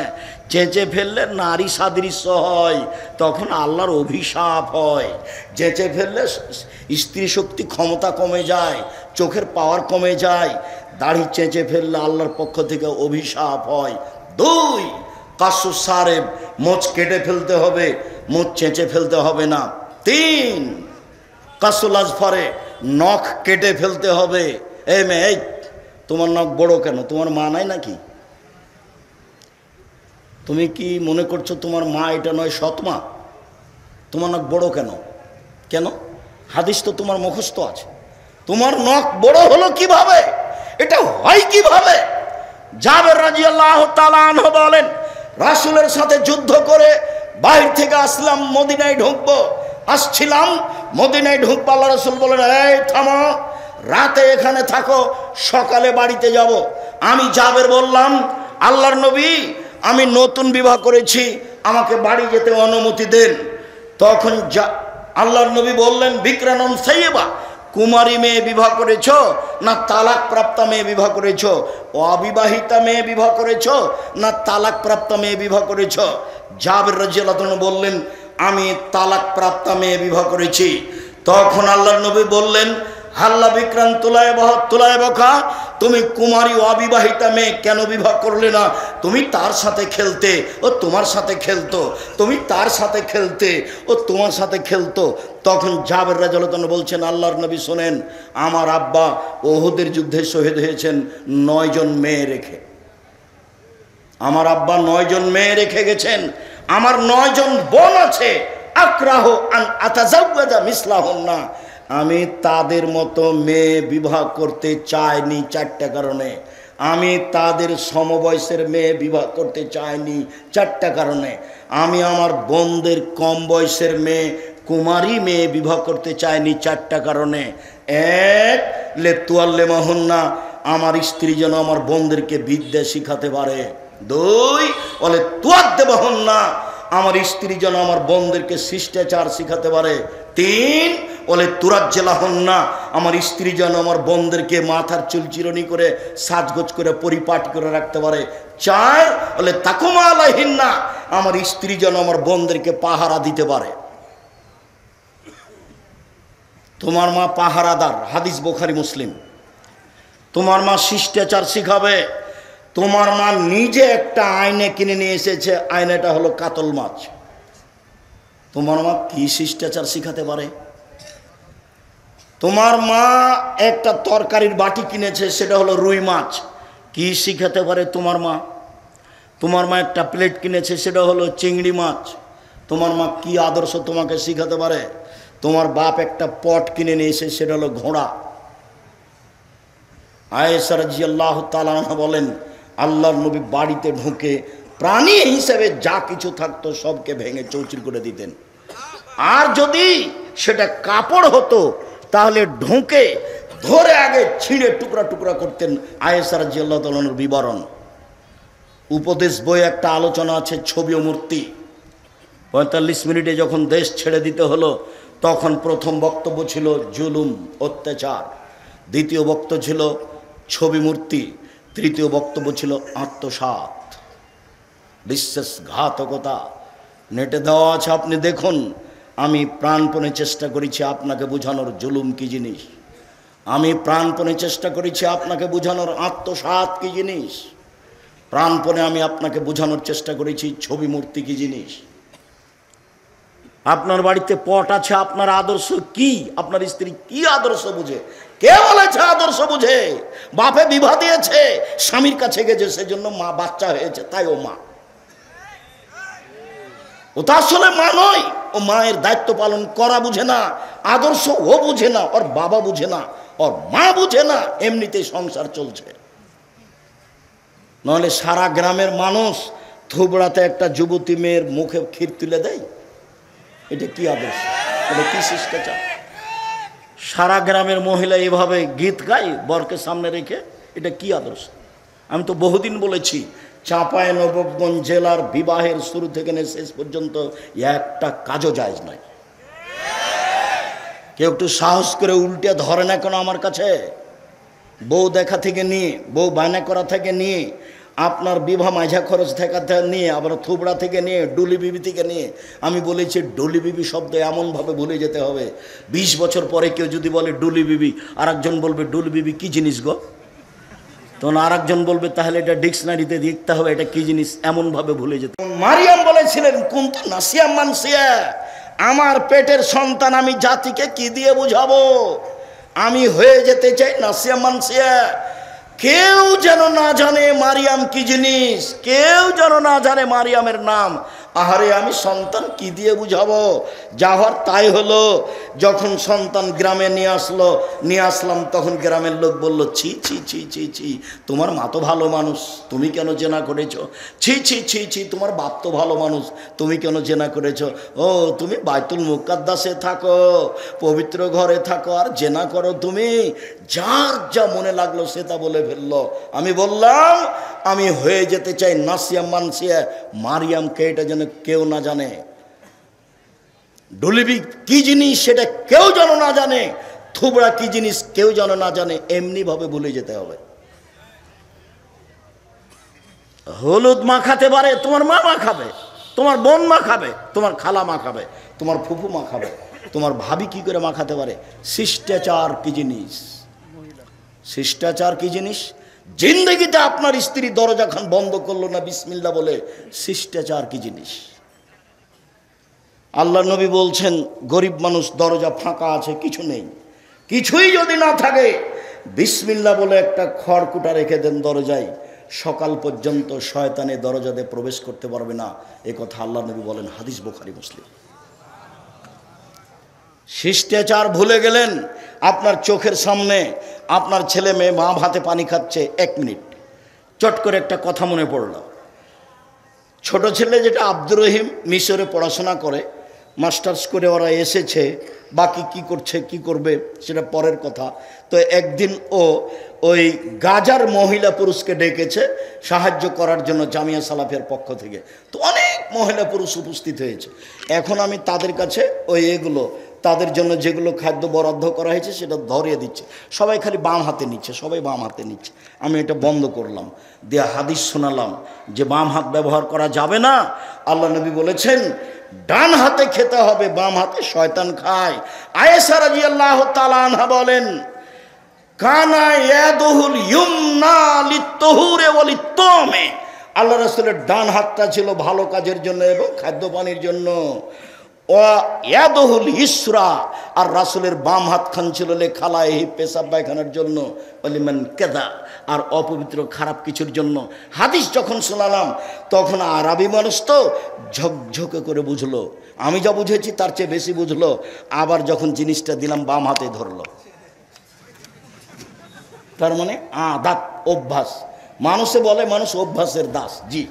চেঁচে ফেললে নারী সাদৃশ্য হয়, তখন আল্লাহর অভিশাপ হয়। চেঁচে ফেললে স্ত্রী শক্তি ক্ষমতা কমে যায়, চোখের পাওয়ার কমে যায়। দাড়ি চেঁচে ফেললে আল্লাহর পক্ষ থেকে অভিশাপ হয়। দুই, কাসু সারেব, মোচ কেটে ফেলতে হবে, মোচ চেঁচে ফেলতে হবে না। তিন, কাসুল আজফারে, নখ কেটে ফেলতে হবে। এই মেয়ে, এই তোমার নখ বড় কেন? তোমার মা নাই নাকি? তুমি কি মনে করছো তোমার মা এটা নয় সৎমা? তোমার নখ বড় কেন? কেন? হাদিস তো তোমার মুখস্থ আছে। তোমার নখ বড় হলো কিভাবে? এটা হয় কিভাবে? জাবের রাদিয়াল্লাহু তাআলা আনহু বলেন, রাসূলের সাথে যুদ্ধ করে বাইরে থেকে আসলাম, মদিনায় ঢুকবো, আসছিলাম মদিনায় ঢুকবো। আল্লাহ রাসূল বলেন, এই থামো, রাতে এখানে থাকো, সকালে বাড়িতে যাব। আমি জাবের বললাম, আল্লাহর নবী, আমি নতুন বিবাহ করেছি, আমাকে বাড়ি যেতে অনুমতি দেন। তখন আল্লাহর নবী বললেন, বিক্রানন সাইয়েবা, কুমারী মেয়ে বিবাহ করেছ না তালাক প্রাপ্তা মেয়ে বিবাহ করেছ? অবিবাহিতা মেয়ে বিবাহ করেছ না তালাক প্রাপ্তা মেয়ে বিবাহ করেছ? জাবের রাদিয়াল্লাহু আনহু বললেন, আমি তালাক প্রাপ্তা মেয়ে বিবাহ করেছি। তখন আল্লাহর নবী বললেন, হাল্লা বিক্রান তুলায় বকা, তুমি কুমারী অবিবাহিতা মেয়ে কেন বিবাহ করলে না? তুমি তার সাথে খেলতে, ও তোমার সাথে খেলতো, তুমি তার সাথে খেলতে, ও তোমার সাথে খেলতো। তখন জাবের রাদিয়াল্লাহু আনহু বলছেন, আল্লাহর নবী শোনেন, আমার আব্বা উহুদের যুদ্ধে শহীদ হয়েছেন 9 জন মেয়ে রেখে। আমার আব্বা 9 জন মেয়ে রেখে গেছেন, আমার 9 জন বোন আছে। আক্রাহ আন আতাজাওয়াজা মিসলাহুন্না, আমি তাদের মতো মেয়ে বিবাহ করতে চাইনি 4টা কারণে। আমি তাদের সমবয়সের মেয়ে বিবাহ করতে চাইনি 4টা কারণে। আমি আমার বোনদের কম বয়সের মেয়ে, কুমারী মেয়ে বিবাহ করতে চাইনি 4টা কারণে। 1, লেতুয়াল্লেমাহুন্না, আমার স্ত্রী যেন আমার বোনদেরকে বিদ্যা শিখাতে পারে। 2, বলে তুয়াদ্দেবাহুন্না, আমার স্ত্রী যেন আমার বোনদেরকে শিষ্টাচার শিখাতে পারে। 3, বলে তুরাজ্জেলাহুন্না, আমার স্ত্রী যেন আমার বোনদেরকে মাথার চুল চিরনি করে সাজগোজ করে পরিপাটি করে রাখতে পারে। 4, বলে তাকুমা আলাইহিন্না, আমার স্ত্রী যেন আমার বোনদেরকে পাহারা দিতে পারে। তোমার মা পাহারাদার, হাদিস বুখারী মুসলিম। তোমার মা শিষ্টাচার শিখাবে। তোমার মা নিজে একটা আয়না কিনে নিয়ে এসেছে, আয়নাটা হলো কাতল মাছ। তোমার মা কি শিষ্টাচার শিখাতে পারে? তোমার মা একটা তরকারির বাটি কিনেছে, সেটা হলো রুই মাছ, কি শিখাতে পারে তোমার মা? তোমার মা একটা প্লেট কিনেছে, সেটা হলো চিংড়ি মাছ। তোমার মা কি আদর্শ তোমাকে শিখাতে পারে? তোমার বাপ একটা পট কিনে নিয়ে এসে, সেটা হলো ঘোড়া। আয়েশা রাদিয়াল্লাহু তাআলা আনহা বলেন, আল্লাহর নবী বাড়িতে ঢুকে প্রাণী হিসেবে যা কিছু থাকতো সবকে ভেঙে চৌচির করে দিতেন। আর যদি সেটা কাপড় হতো তাহলে ঢুকে ধরে আগে ছিঁড়ে টুকরা টুকরা করতেন। আয়েশা রাদিয়াল্লাহু তাআলা আনহার বিবরণ। উপদেশ বই একটা আলোচনা আছে, ছবি ও মূর্তি। 45 মিনিটে যখন দেশ ছেড়ে দিতে হলো, তখন প্রথম বক্তব্য ছিল জুলুম, অত্যাচার। দ্বিতীয় বক্তব্য ছিল ছবি মূর্তি। তৃতীয় বক্তব্য ছিল আত্মসাৎ, বিশ্বাসঘাতকতা। নেটে দেওয়া আছে, আপনি দেখুন। আমি প্রাণপণে চেষ্টা করেছি আপনাকে বোঝানোর জুলুম কি জিনিস। আমি প্রাণপণে চেষ্টা করেছি আপনাকে বোঝানোর আত্মসাৎ কি জিনিস। প্রাণপণে আমি আপনাকে বোঝানোর চেষ্টা করেছি ছবি মূর্তি কি জিনিস। আপনার বাড়িতে পট আছে, আপনার আদর্শ কি? আপনার স্ত্রী কি আদর্শ বুঝে? কে বলেছে আদর্শ বুঝে? বাপে বিবাহ দিয়েছে, স্বামীর কাছে গেছে, সেজন্য মা বাচ্চা হয়েছে, তাই ও মা। ও তো আসলে মা নয়। ও মায়ের দায়িত্ব পালন করা বুঝে না, আদর্শ ও বুঝে না, ওর বাবা বুঝে না, ওর মা বুঝে না, এমনিতেই সংসার চলছে। নাহলে সারা গ্রামের মানুষ থুবড়াতে একটা যুবতী মেয়ের মুখে ক্ষীর তুলে দেয়। এটা কি আদর্শ? এটা কি শিষ্টাচার? সারা গ্রামের মহিলা এভাবে গীত গায় বরকে সামনে রেখে, এটা কি আদর্শ? আমি তো বহুদিন বলেছি, চাঁপাইনবাবগঞ্জ জেলার বিবাহের শুরু থেকে শেষ পর্যন্ত একটা কাজও জায়েজ নয়। কেউ একটু সাহস করে উল্টে ধরে না কেন আমার কাছে? বউ দেখা থেকে নিয়ে, বউ বায়না করা থেকে নিয়ে, আপনার বিবাহ মাঝা খরচ থেকে নিয়ে, আবার থুবড়া থেকে নিয়ে, ডুলি বিবি থেকে নিয়ে। আমি বলেছি ডুলি বিবি শব্দ এমনভাবে ভুলে যেতে হবে, 20 বছর পরে কেউ যদি বলে ডুলি বিবি, আর একজন বলবে ডুলি বিবি কি জিনিস গো, তখন আর একজন বলবে তাহলে এটা ডিকশনারিতে দেখতে হবে এটা কি জিনিস, এমনভাবে ভুলে যেতে। মারিয়াম বলেছিলেন, কুনতু নাসিয়াম মানসিয়া, আমার পেটের সন্তান আমি জাতিকে কি দিয়ে বুঝাবো? আমি হয়ে যেতে চাই নাসিয়া মানসিয়া। কেউ যেন না জানে মারিয়াম কি জিনিস, কেউ যেন না জানে মারিয়ামের নাম। আহারে আমি সন্তান কি দিয়ে বুঝাবো, যা হওয়ার তাই হলো। যখন সন্তান গ্রামে নিয়ে আসলাম তখন গ্রামের লোক বলল, ছি ছি ছি ছি ছি, তোমার মা তো ভালো মানুষ, তুমি কেন জেনা করেছো? ছি ছি ছি ছি, তোমার বাপ তো ভালো মানুষ, তুমি কেন জেনা করেছো? ও তুমি বাইতুল মুকাদ্দাসে থাকো, পবিত্র ঘরে থাকো, আর জেনা করো তুমি? যার যা মনে লাগলো সে তা বলে ফেললো। আমি বললাম আমি হয়ে যেতে চাই নাসিয়া মানসিয়া মারিয়ামকে, এটা যেন কেউ না জানে। ডলিবি কি জিনিস সেটা কেউ যেন না জানে, থুবড়া কি জিনিস কেউ যেন না জানে, এমনি ভাবে ভুলে যেতে হবে। হলুদ মা খাতে পারে, তোমার মা খাবে, তোমার বোন মা খাবে, তোমার খালা মা খাবে, তোমার ফুফু মা খাবে, তোমার ভাবি কি করে মা খাতে পারে? শিষ্টাচার কি জিনিস? শিষ্টাচার কি জিনিস? জিন্দগিতে আপনার স্ত্রী দরজা খান বন্ধ করলো না বিসমিল্লাহ বলে, শিষ্টাচার কি জিনিস? আল্লাহ নবী বলছেন, গরিব মানুষ দরজা ফাঁকা আছে, কিছু নেই, কিছুই যদি না থাকে বিসমিল্লাহ বলে একটা খড়কুটা রেখে দেন দরজায়, সকাল পর্যন্ত শয়তানে দরজাতে প্রবেশ করতে পারবে না। এ কথা আল্লাহ নবী বলেন, হাদিস বুখারী মুসলিম। শিষ্টাচার ভুলে গেলেন। আপনার চোখের সামনে আপনার ছেলে মেয়ে মা ভাতে পানি খাচ্ছে, 1 মিনিট চট করে একটা কথা মনে পড়ল। ছোট ছেলে যেটা আব্দুর রহিম মিশরে পড়াশোনা করে, মাস্টার্স করে ওরা এসেছে, বাকি কি করছে কি করবে সেটা পরের কথা। তো একদিন ও ওই গাজার মহিলা পুরুষকে ডেকেছে সাহায্য করার জন্য জামিয়া সালাফিয়ার পক্ষ থেকে। তো অনেক মহিলা পুরুষ উপস্থিত হয়েছে। এখন আমি তাদের কাছে ওই এগুলো তাদের জন্য যেগুলো খাদ্য বরাদ্দ করা হয়েছে সেটা ধরিয়ে দিচ্ছে। সবাই খালি বাম হাতে নিচ্ছে, সবাই বাম হাতে নিচ্ছে। আমি এটা বন্ধ করলাম, দিয়ে হাদিস শোনালাম যে বাম হাত ব্যবহার করা যাবে না। আল্লাহ নবী বলেছেন ডান হাতে খেতে হবে, বাম হাতে শয়তান খায়। আয়েশা রাদিয়াল্লাহু তাআলা আনহা বলেন, কানা ইয়াদুহুল ইউমনা লিত-তুহুরি ওয়া লিত-তামে, আল্লাহ রাসূলের ডান হাতটা ছিল ভালো কাজের জন্য এবং খাদ্য পানির জন্য। ও ইয়াদুহুল ইসরা, আর রাসূলের বাম হাত খান ছিল লেখালাহি পেশাব পায়খানার জন্য, ওয়ালিমান কাদা, আর অপবিত্র খারাপ কিছুর জন্য। হাদিস যখন শোনালাম তখন আরবি মানুষ তো ঝকঝকে করে বুঝলো, আমি যা বুঝেছি তার চেয়ে বেশি বুঝলো। আবার যখন জিনিসটা দিলাম বাম হাতে ধরলো। তার মানে আদাত, অভ্যাস। মানুষে বলে মানুষ অভ্যাসের দাস। জি,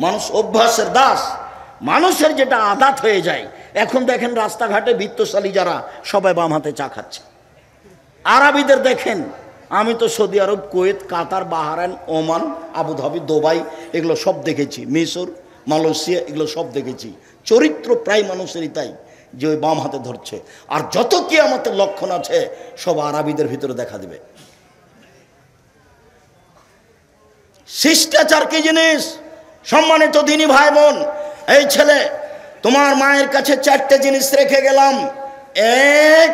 মানুষ অভ্যাসের দাস। মানুষের যেটা আদাত হয়ে যায়। এখন দেখেন রাস্তাঘাটে বিত্তশালী যারা সবাই বাম হাতে চা খাচ্ছে। আরবিদের দেখেন, আমি তো সৌদি আরব, কুয়েত, কাতার, বাহরাইন, ওমান, আবুধাবি, দুবাই এগুলো সব দেখেছি, মিশর, মালয়েশিয়া এগুলো সব দেখেছি। চরিত্র প্রায় মানুষেরই তাই, যে ওই বাম হাতে ধরছে। আর যত কিয়ামতের লক্ষণ আছে সব আরবিদের ভিতরে দেখা দিবে। শিষ্টাচার কি জিনিস? সম্মানিত দিনী ভাই বোন, এই ছেলে তোমার মায়ের কাছে 4টে জিনিস রেখে গেলাম। 1,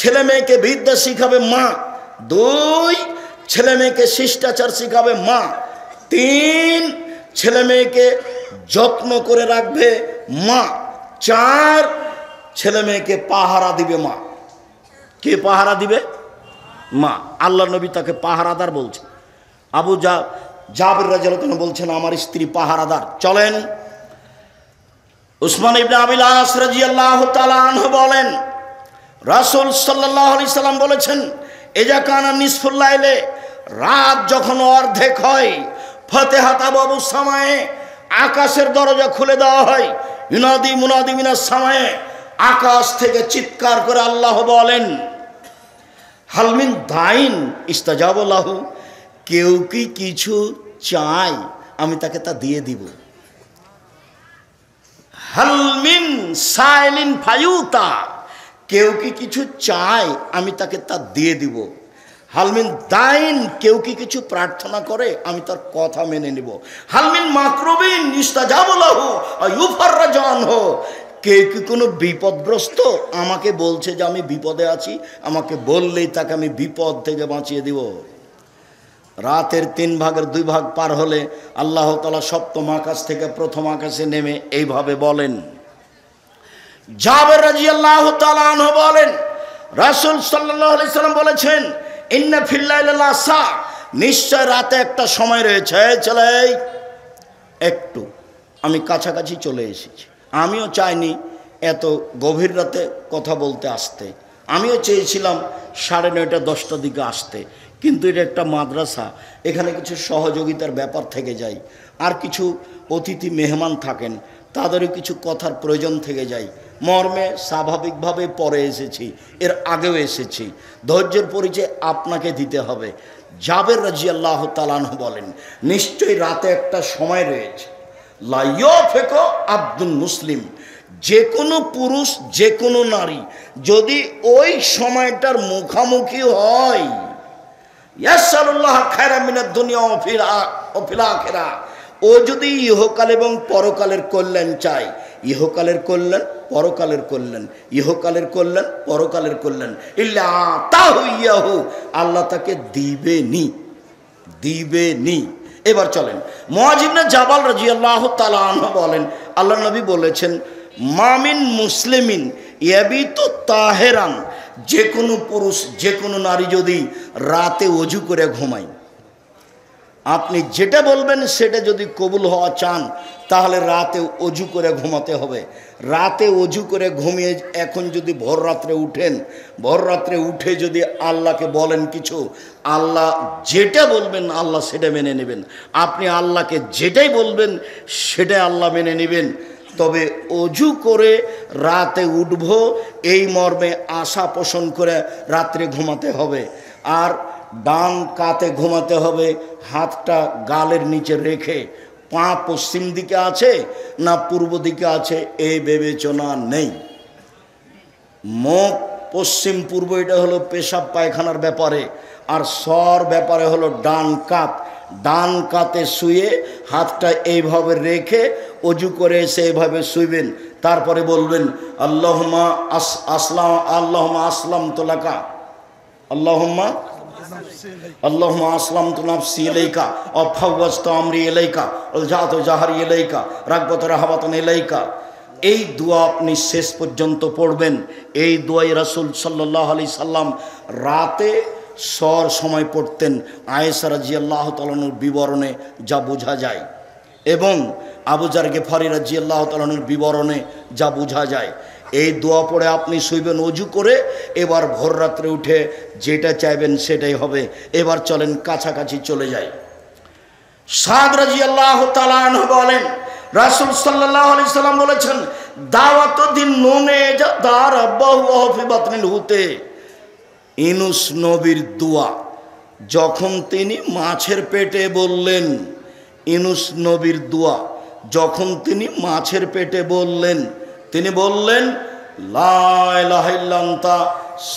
ছেলে মেয়েকে বিদ্যা শিখাবে মা। 2, ছেলে মেয়েকে শিষ্টাচার শিখাবে মা। 3, ছেলে মেয়েকে যত্ন করে রাখবে মা। 4, ছেলে মেয়েকে পাহারা দিবে মা। কে পাহারা দিবে? মা। আল্লাহ নবী তাকে পাহারাদার বলছে। আবু জাবির রাদিয়াল্লাহু আনহু বলছেন আমার স্ত্রী পাহারাদার। চলেন, উসমান ইবনে আবিল আস রাদিয়াল্লাহু তাআলা আনহু বলেন, রাসূল সাল্লাল্লাহু আলাইহি সাল্লাম বলেছেন, ইজা কানা নিসফুল লাইলে, রাত যখন অর্ধেক হয়, ফাতিহাত আবওয়াবুস সামায়ে, আকাশের দরজা খুলে দেওয়া হয়। ইউনাদি মুনাদি মিনাস সামায়ে, আকাশ থেকে চিৎকার করে আল্লাহ বলেন, হালমিন দাইন ইস্তাজাবা লাহু, কেউ কি কিছু চায় আমি তাকে তা দিয়ে দিব। হালমিন সাইলিন ফায়ুতা, কেউ কি কিছু চায় আমি তাকে তা দিয়ে দিব। হালমিন দাইন, কেউ কি কিছু প্রার্থনা করে আমি তার কথা মেনে নিব। হালমিন মাকরুবিন ইস্তাজাবা লাহু ইউফাররাজু আনহু, কেউ কি কোনো বিপদগ্রস্ত আমাকে বলছে যে আমি বিপদে আছি, আমাকে বললেই তাকে আমি বিপদ থেকে বাঁচিয়ে দিব। রাতের 3 ভাগের 2 ভাগ পার হলে আল্লাহ তাআলা সপ্তম আকাশ থেকে প্রথম আকাশে নেমে এইভাবে বলেন। জাবের রাদিয়াল্লাহু তাআলা আনহু বলেন, রাসূল সাল্লাল্লাহু আলাইহি সাল্লাম বলেছেন, ইন্না ফিল লাইলি লাসা, নিশ্চয় রাতে একটা সময় রয়েছে। ছেলে একটু আমি কাছাকাছি চলে এসেছি। আমিও চাইনি এত গভীর রাতে কথা বলতে আসতে, আমিও চেয়েছিলাম 9:30 10টার দিকে আসতে, কিন্তু এটা একটা মাদ্রাসা, এখানে কিছু সহযোগিতার ব্যাপার থেকে যায়, আর কিছু অতিথি মেহমান থাকেন, তাদেরও কিছু কথার প্রয়োজন থেকে যায়, মর্মে স্বাভাবিকভাবে পরে এসেছি, এর আগেও এসেছি। ধৈর্যের পরিচয় আপনাকে দিতে হবে। জাবের রাদিয়াল্লাহু তাআলা আনহু বলেন, নিশ্চয়ই রাতে একটা সময় রয়েছে, লা ইয়াফিকু আব্দুল মুসলিম, যে কোনো পুরুষ যে কোনো নারী যদি ওই সময়টার মুখামুখি হয়, ইয়াসআলুল্লাহ খায়রা মিনাদ দুনিয়া ওয়া ফিল আখিরাহ, ও যদি ইহকাল এবং পরকালের কল্যাণ চায়, ইহকালের কল্যাণ পরকালের কল্যাণ, ইহকালের কল্যাণ পরকালের কল্যাণ, ইল্লা আতাহু ইয়াহু, আল্লাহ তাকে দিবেনি। এবার চলেন, মুআয ইবনে জাবাল রাদিয়াল্লাহু তাআলা আনহু বলেন, আল্লাহর নবী বলেছেন, মামিন মুসলিমিন ইয়াবিতু তাহেরান, যে কোনো পুরুষ যে কোনো নারী যদি রাতে ওযু করে ঘুমায়, আপনি যেটা বলবেন সেটা যদি কবুল হওয়া চান তাহলে রাতে ওযু করে ঘুমাতে হবে। রাতে ওযু করে ঘুমিয়ে এখন যদি ভোর রাত্রে উঠেন, ভোর রাত্রে উঠে যদি আল্লাহকে বলেন কিছু, আল্লাহ যেটা বলবেন আল্লাহ সেটা মেনে নেবেন। আপনি আল্লাহকে যেটাই বলবেন সেটাই আল্লাহ মেনে নেবেন। তবে ওযু করে রাতে উঠব এই মর্মে আশা পোষণ করে রাত্রে ঘুমাতে হবে। আর ডান কাতে ঘুমাতে হবে, হাতটা গালের নিচে রেখে। পা পশ্চিম দিকে আছে না পূর্ব দিকে আছে এই বিবেচনা নেই। মুখ পশ্চিম পূর্ব এটা হলো পেশাব পায়খানার ব্যাপারে, আর সর ব্যাপারে হলো ডান কাত। ডান কাতে শুয়ে হাতটা এইভাবে রেখে ওযু করে এসে এইভাবে শুইবেন। তারপরে বলবেন, আল্লাহুম্মা আসলামতু লাকা, আল্লাহুম্মা আসলামতু নাফসি ইলাইকা ওয়া ফাওয়াজতু আমরি ইলাইকা আলজাতু জাহরি ইলাইকা রাগবাতু রাহাবাতান ইলাইকা। এই দোয়া আপনি শেষ পর্যন্ত পড়বেন। এই দোয়াই রাসূল সাল্লাল্লাহু আলাইহি সাল্লাম রাতে সর সময় পড়তেন, আয়েশা রাদিয়াল্লাহু তাআলা আনহার বিবরণে যা বোঝা যায়, এবং আবু যার গিফারি রাদিয়াল্লাহু তাআলা আনহুর বিবরণে যা বোঝা যায়। এই দোয়া পড়ে আপনি শুইবেন ওযু করে। এবার ভোর রাত্রে উঠে যেটা চাইবেন সেটাই হবে। এবার চলেন কাছাকাছি চলে যাই। সাদ রাদিয়াল্লাহু তাআলা আনহু বলেন, রাসূল সাল্লাল্লাহু আলাইহি সাল্লাম বলেছেন, দাওয়াতু দিন নুনে দার আব্বাহু ওয়া ফি বাতনিল হুতে। ইউনূস নবীর দোয়া যখন তিনি মাছের পেটে বললেন, ইউনূস নবীর দোয়া যখন তিনি মাছের পেটে বললেন, তিনি বললেন, লা ইলাহা ইল্লা আনতা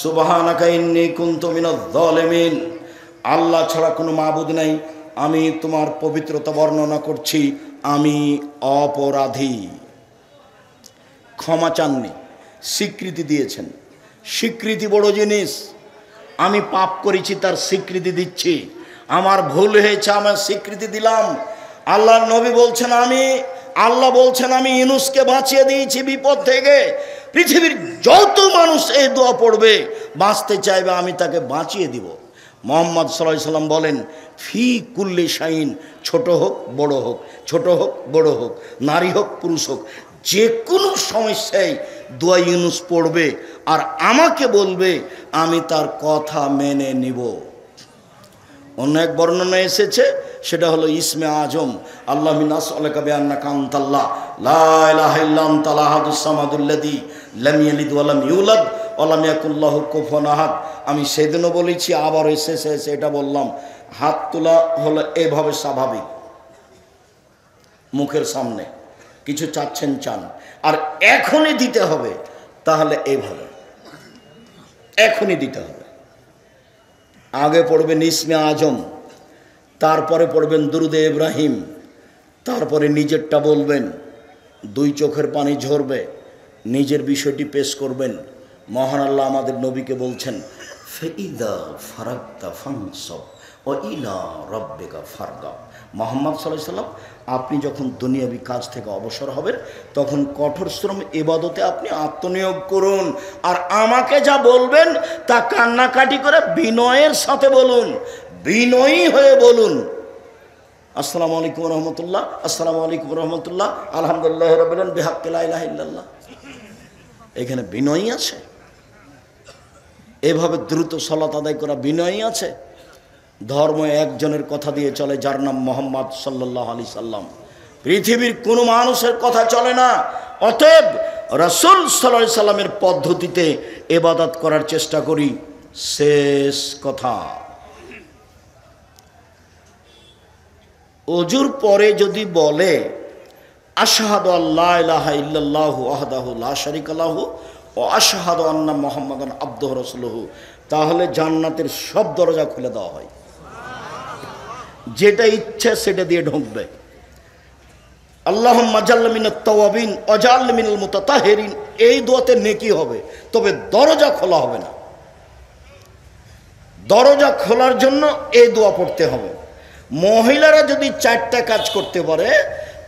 সুবহানাকা ইন্নী কুনতু মিনাজ জালিমিন। আল্লাহ ছাড়া কোনো মাবুদ নাই, আমি তোমার পবিত্রতা বর্ণনা করছি, আমি অপরাধী। ক্ষমা চাননি, স্বীকৃতি দিয়েছেন। স্বীকৃতি বড় জিনিস। আমি পাপ করেছি তার স্বীকৃতি দিচ্ছি, আমার ভুল হয়েছে আমার স্বীকৃতি দিলাম। আল্লাহর নবী বলছেন, আল্লাহ বলছেন আমি ইউনূসকে বাঁচিয়ে দিয়েছি বিপদ থেকে। পৃথিবীর যত মানুষ এই দোয়া পড়বে বাঁচতে চাইবে আমি তাকে বাঁচিয়ে দিব। মুহাম্মদ সাল্লাল্লাহু আলাইহি সাল্লাম বলেন, ফি কুল্লি শাইন, ছোট হোক বড় হোক, ছোট হোক বড় হোক, নারী হোক পুরুষ হোক, যে কোনো সমস্যায় দোয়া ইউনূস পড়বে আর আমাকে বলবে, আমি তার কথা মেনে নিব। অন্য এক বর্ণনা এসেছে, সেটা হলো ইসমে আজম, আল্লাহ নাসআলুকা বিআন্নাকা আনতাল্লাহ লা ইলাহা ইল্লা আনতাল আহাদুস সামাদুল্লাযী লাম ইয়ালিদ ওয়া লাম ইউলাদ ওয়া লাম ইয়াকুল লাহু কুফুয়ান আহাদ। আমি সেদিনও বলেছি, আবার এসেছে এটা বললাম। হাত তোলা হলো এভাবে স্বাভাবিক, মুখের সামনে কিছু চাচ্ছেন চান, আর এখনই দিতে হবে, তাহলে এইভাবে এখনই দিতে হবে। আগে পড়বেন ইসমে আজম, তারপরে পড়বেন দুরুদে ইব্রাহিম, তারপরে নিজেরটা বলবেন, দুই চোখের পানি ঝরবে, নিজের বিষয়টি পেশ করবেন। মহান আল্লাহ আমাদের নবীকে বলছেন, ফাইদা ফারাগতা ফানসাব ওয়া ইলা রাব্বিকা ফারগাব। মুহাম্মদ সাল্লাল্লাহু আলাইহি সাল্লাম, আপনি যখন দুনিয়াবি কাজ থেকে অবসর হবেন তখন কঠোর শ্রম ইবাদতে আপনি আত্মনিয়োগ করুন, আর আমাকে যা বলবেন তা কান্নাকাটি করে বিনয়ের সাথে বলুন, বিনয়ী হয়ে বলুন। আসসালামু আলাইকুম রহমতুল্লাহ, আসসালামু আলাইকুম রহমতুল্লাহ, আলহামদুলিল্লাহ রাব্বিল আলামিন বিহাক্কি লা ইলাহা ইল্লাল্লাহ। এখানে বিনয়ী আছে? এভাবে দ্রুত সালাত আদায় করা বিনয়ী আছে? ধর্ম একজনের কথা দিয়ে চলে, যার নাম মোহাম্মদ সাল্লাল্লাহু আলাইহি সাল্লাম। পৃথিবীর কোনো মানুষের কথা চলে না। অতএব রাসূল সাল্লাল্লাহু আলাইহি সাল্লামের পদ্ধতিতে ইবাদত করার চেষ্টা করি। শেষ কথা, ওযুর পরে যদি বলে আশহাদু আল্লা ইলাহা ইল্লাল্লাহু ওয়াহদাহু লা শারীকা লাহু ওয়া আশহাদু আন্না মুহাম্মাদান আবদুহু রাসূলুহু, তাহলে জান্নাতের সব দরজা খুলে দেওয়া হয়। যেটা ইচ্ছা সেটা দিয়ে ঢুকবে। আল্লাহুম্মা জাল্লা মিনাত তাওয়াবিন ওয়াজআল মিনাল মুতাতাহহিরিন, এই দোয়াতে নেকি হবে, তবে দরজা খোলা হবে না। দরজা খোলার জন্য এই দোয়া পড়তে হবে। মহিলারা যদি 4টা কাজ করতে পারে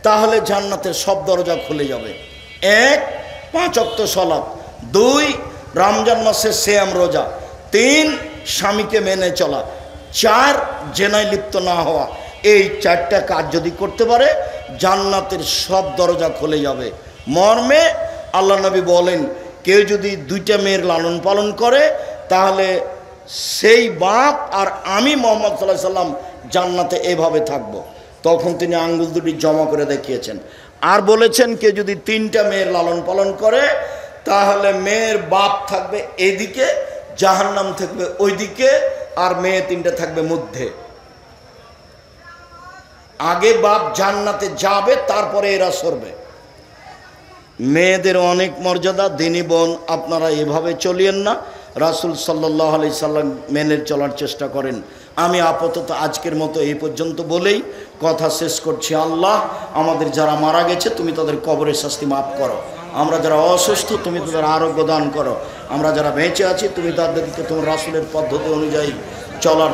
তাহলে জান্নাতের সব দরজা খুলে যাবে। 1, 5 ওয়াক্ত সালাত, 2, রমজান মাসে সিয়াম রোজা, 3, স্বামীকে মেনে চলা, 4, জেনায় লিপ্ত না হওয়া। এই 4টা কাজ যদি করতে পারে জান্নাতের সব দরজা খুলে যাবে। মর্মে আল্লাহ নবী বলেন, কেউ যদি 2টা মেয়ের লালন পালন করে তাহলে সেই বাপ আর আমি মুহাম্মদ সাল্লাল্লাহু আলাইহি সাল্লাম জান্নাতে এভাবে থাকব। তখন তিনি আঙ্গুল দুটি জমা করে দেখিয়েছেন। আর বলেছেন, কেউ যদি 3টা মেয়ের লালন পালন করে তাহলে মেয়ের বাপ থাকবে এদিকে, জাহান্নাম থাকবে ওইদিকে, আর মেয়ে 3টা থাকবে মধ্যে। আগে বাপ জান্নাতে যাবে, তারপরে এরা সরবে। মেয়েদের অনেক মর্যাদা। দিনী বোন, আপনারা এভাবে চলিয়েন না, রাসূল সাল্লাল্লাহু আলাইহি সাল্লাম মেনে চলার চেষ্টা করেন। আমি আপাতত আজকের মতো এই পর্যন্ত বলেই কথা শেষ করছি। আল্লাহ, আমাদের যারা মারা গেছে তুমি তাদের কবরের শাস্তি মাফ করো। আমরা যারা অসুস্থ তুমি তাদের আরোগ্য দান করো। আমরা যারা বেঁচে আছি তুমি তাদেরকে তোমার রাসূলের পদ্ধতি অনুযায়ী চলার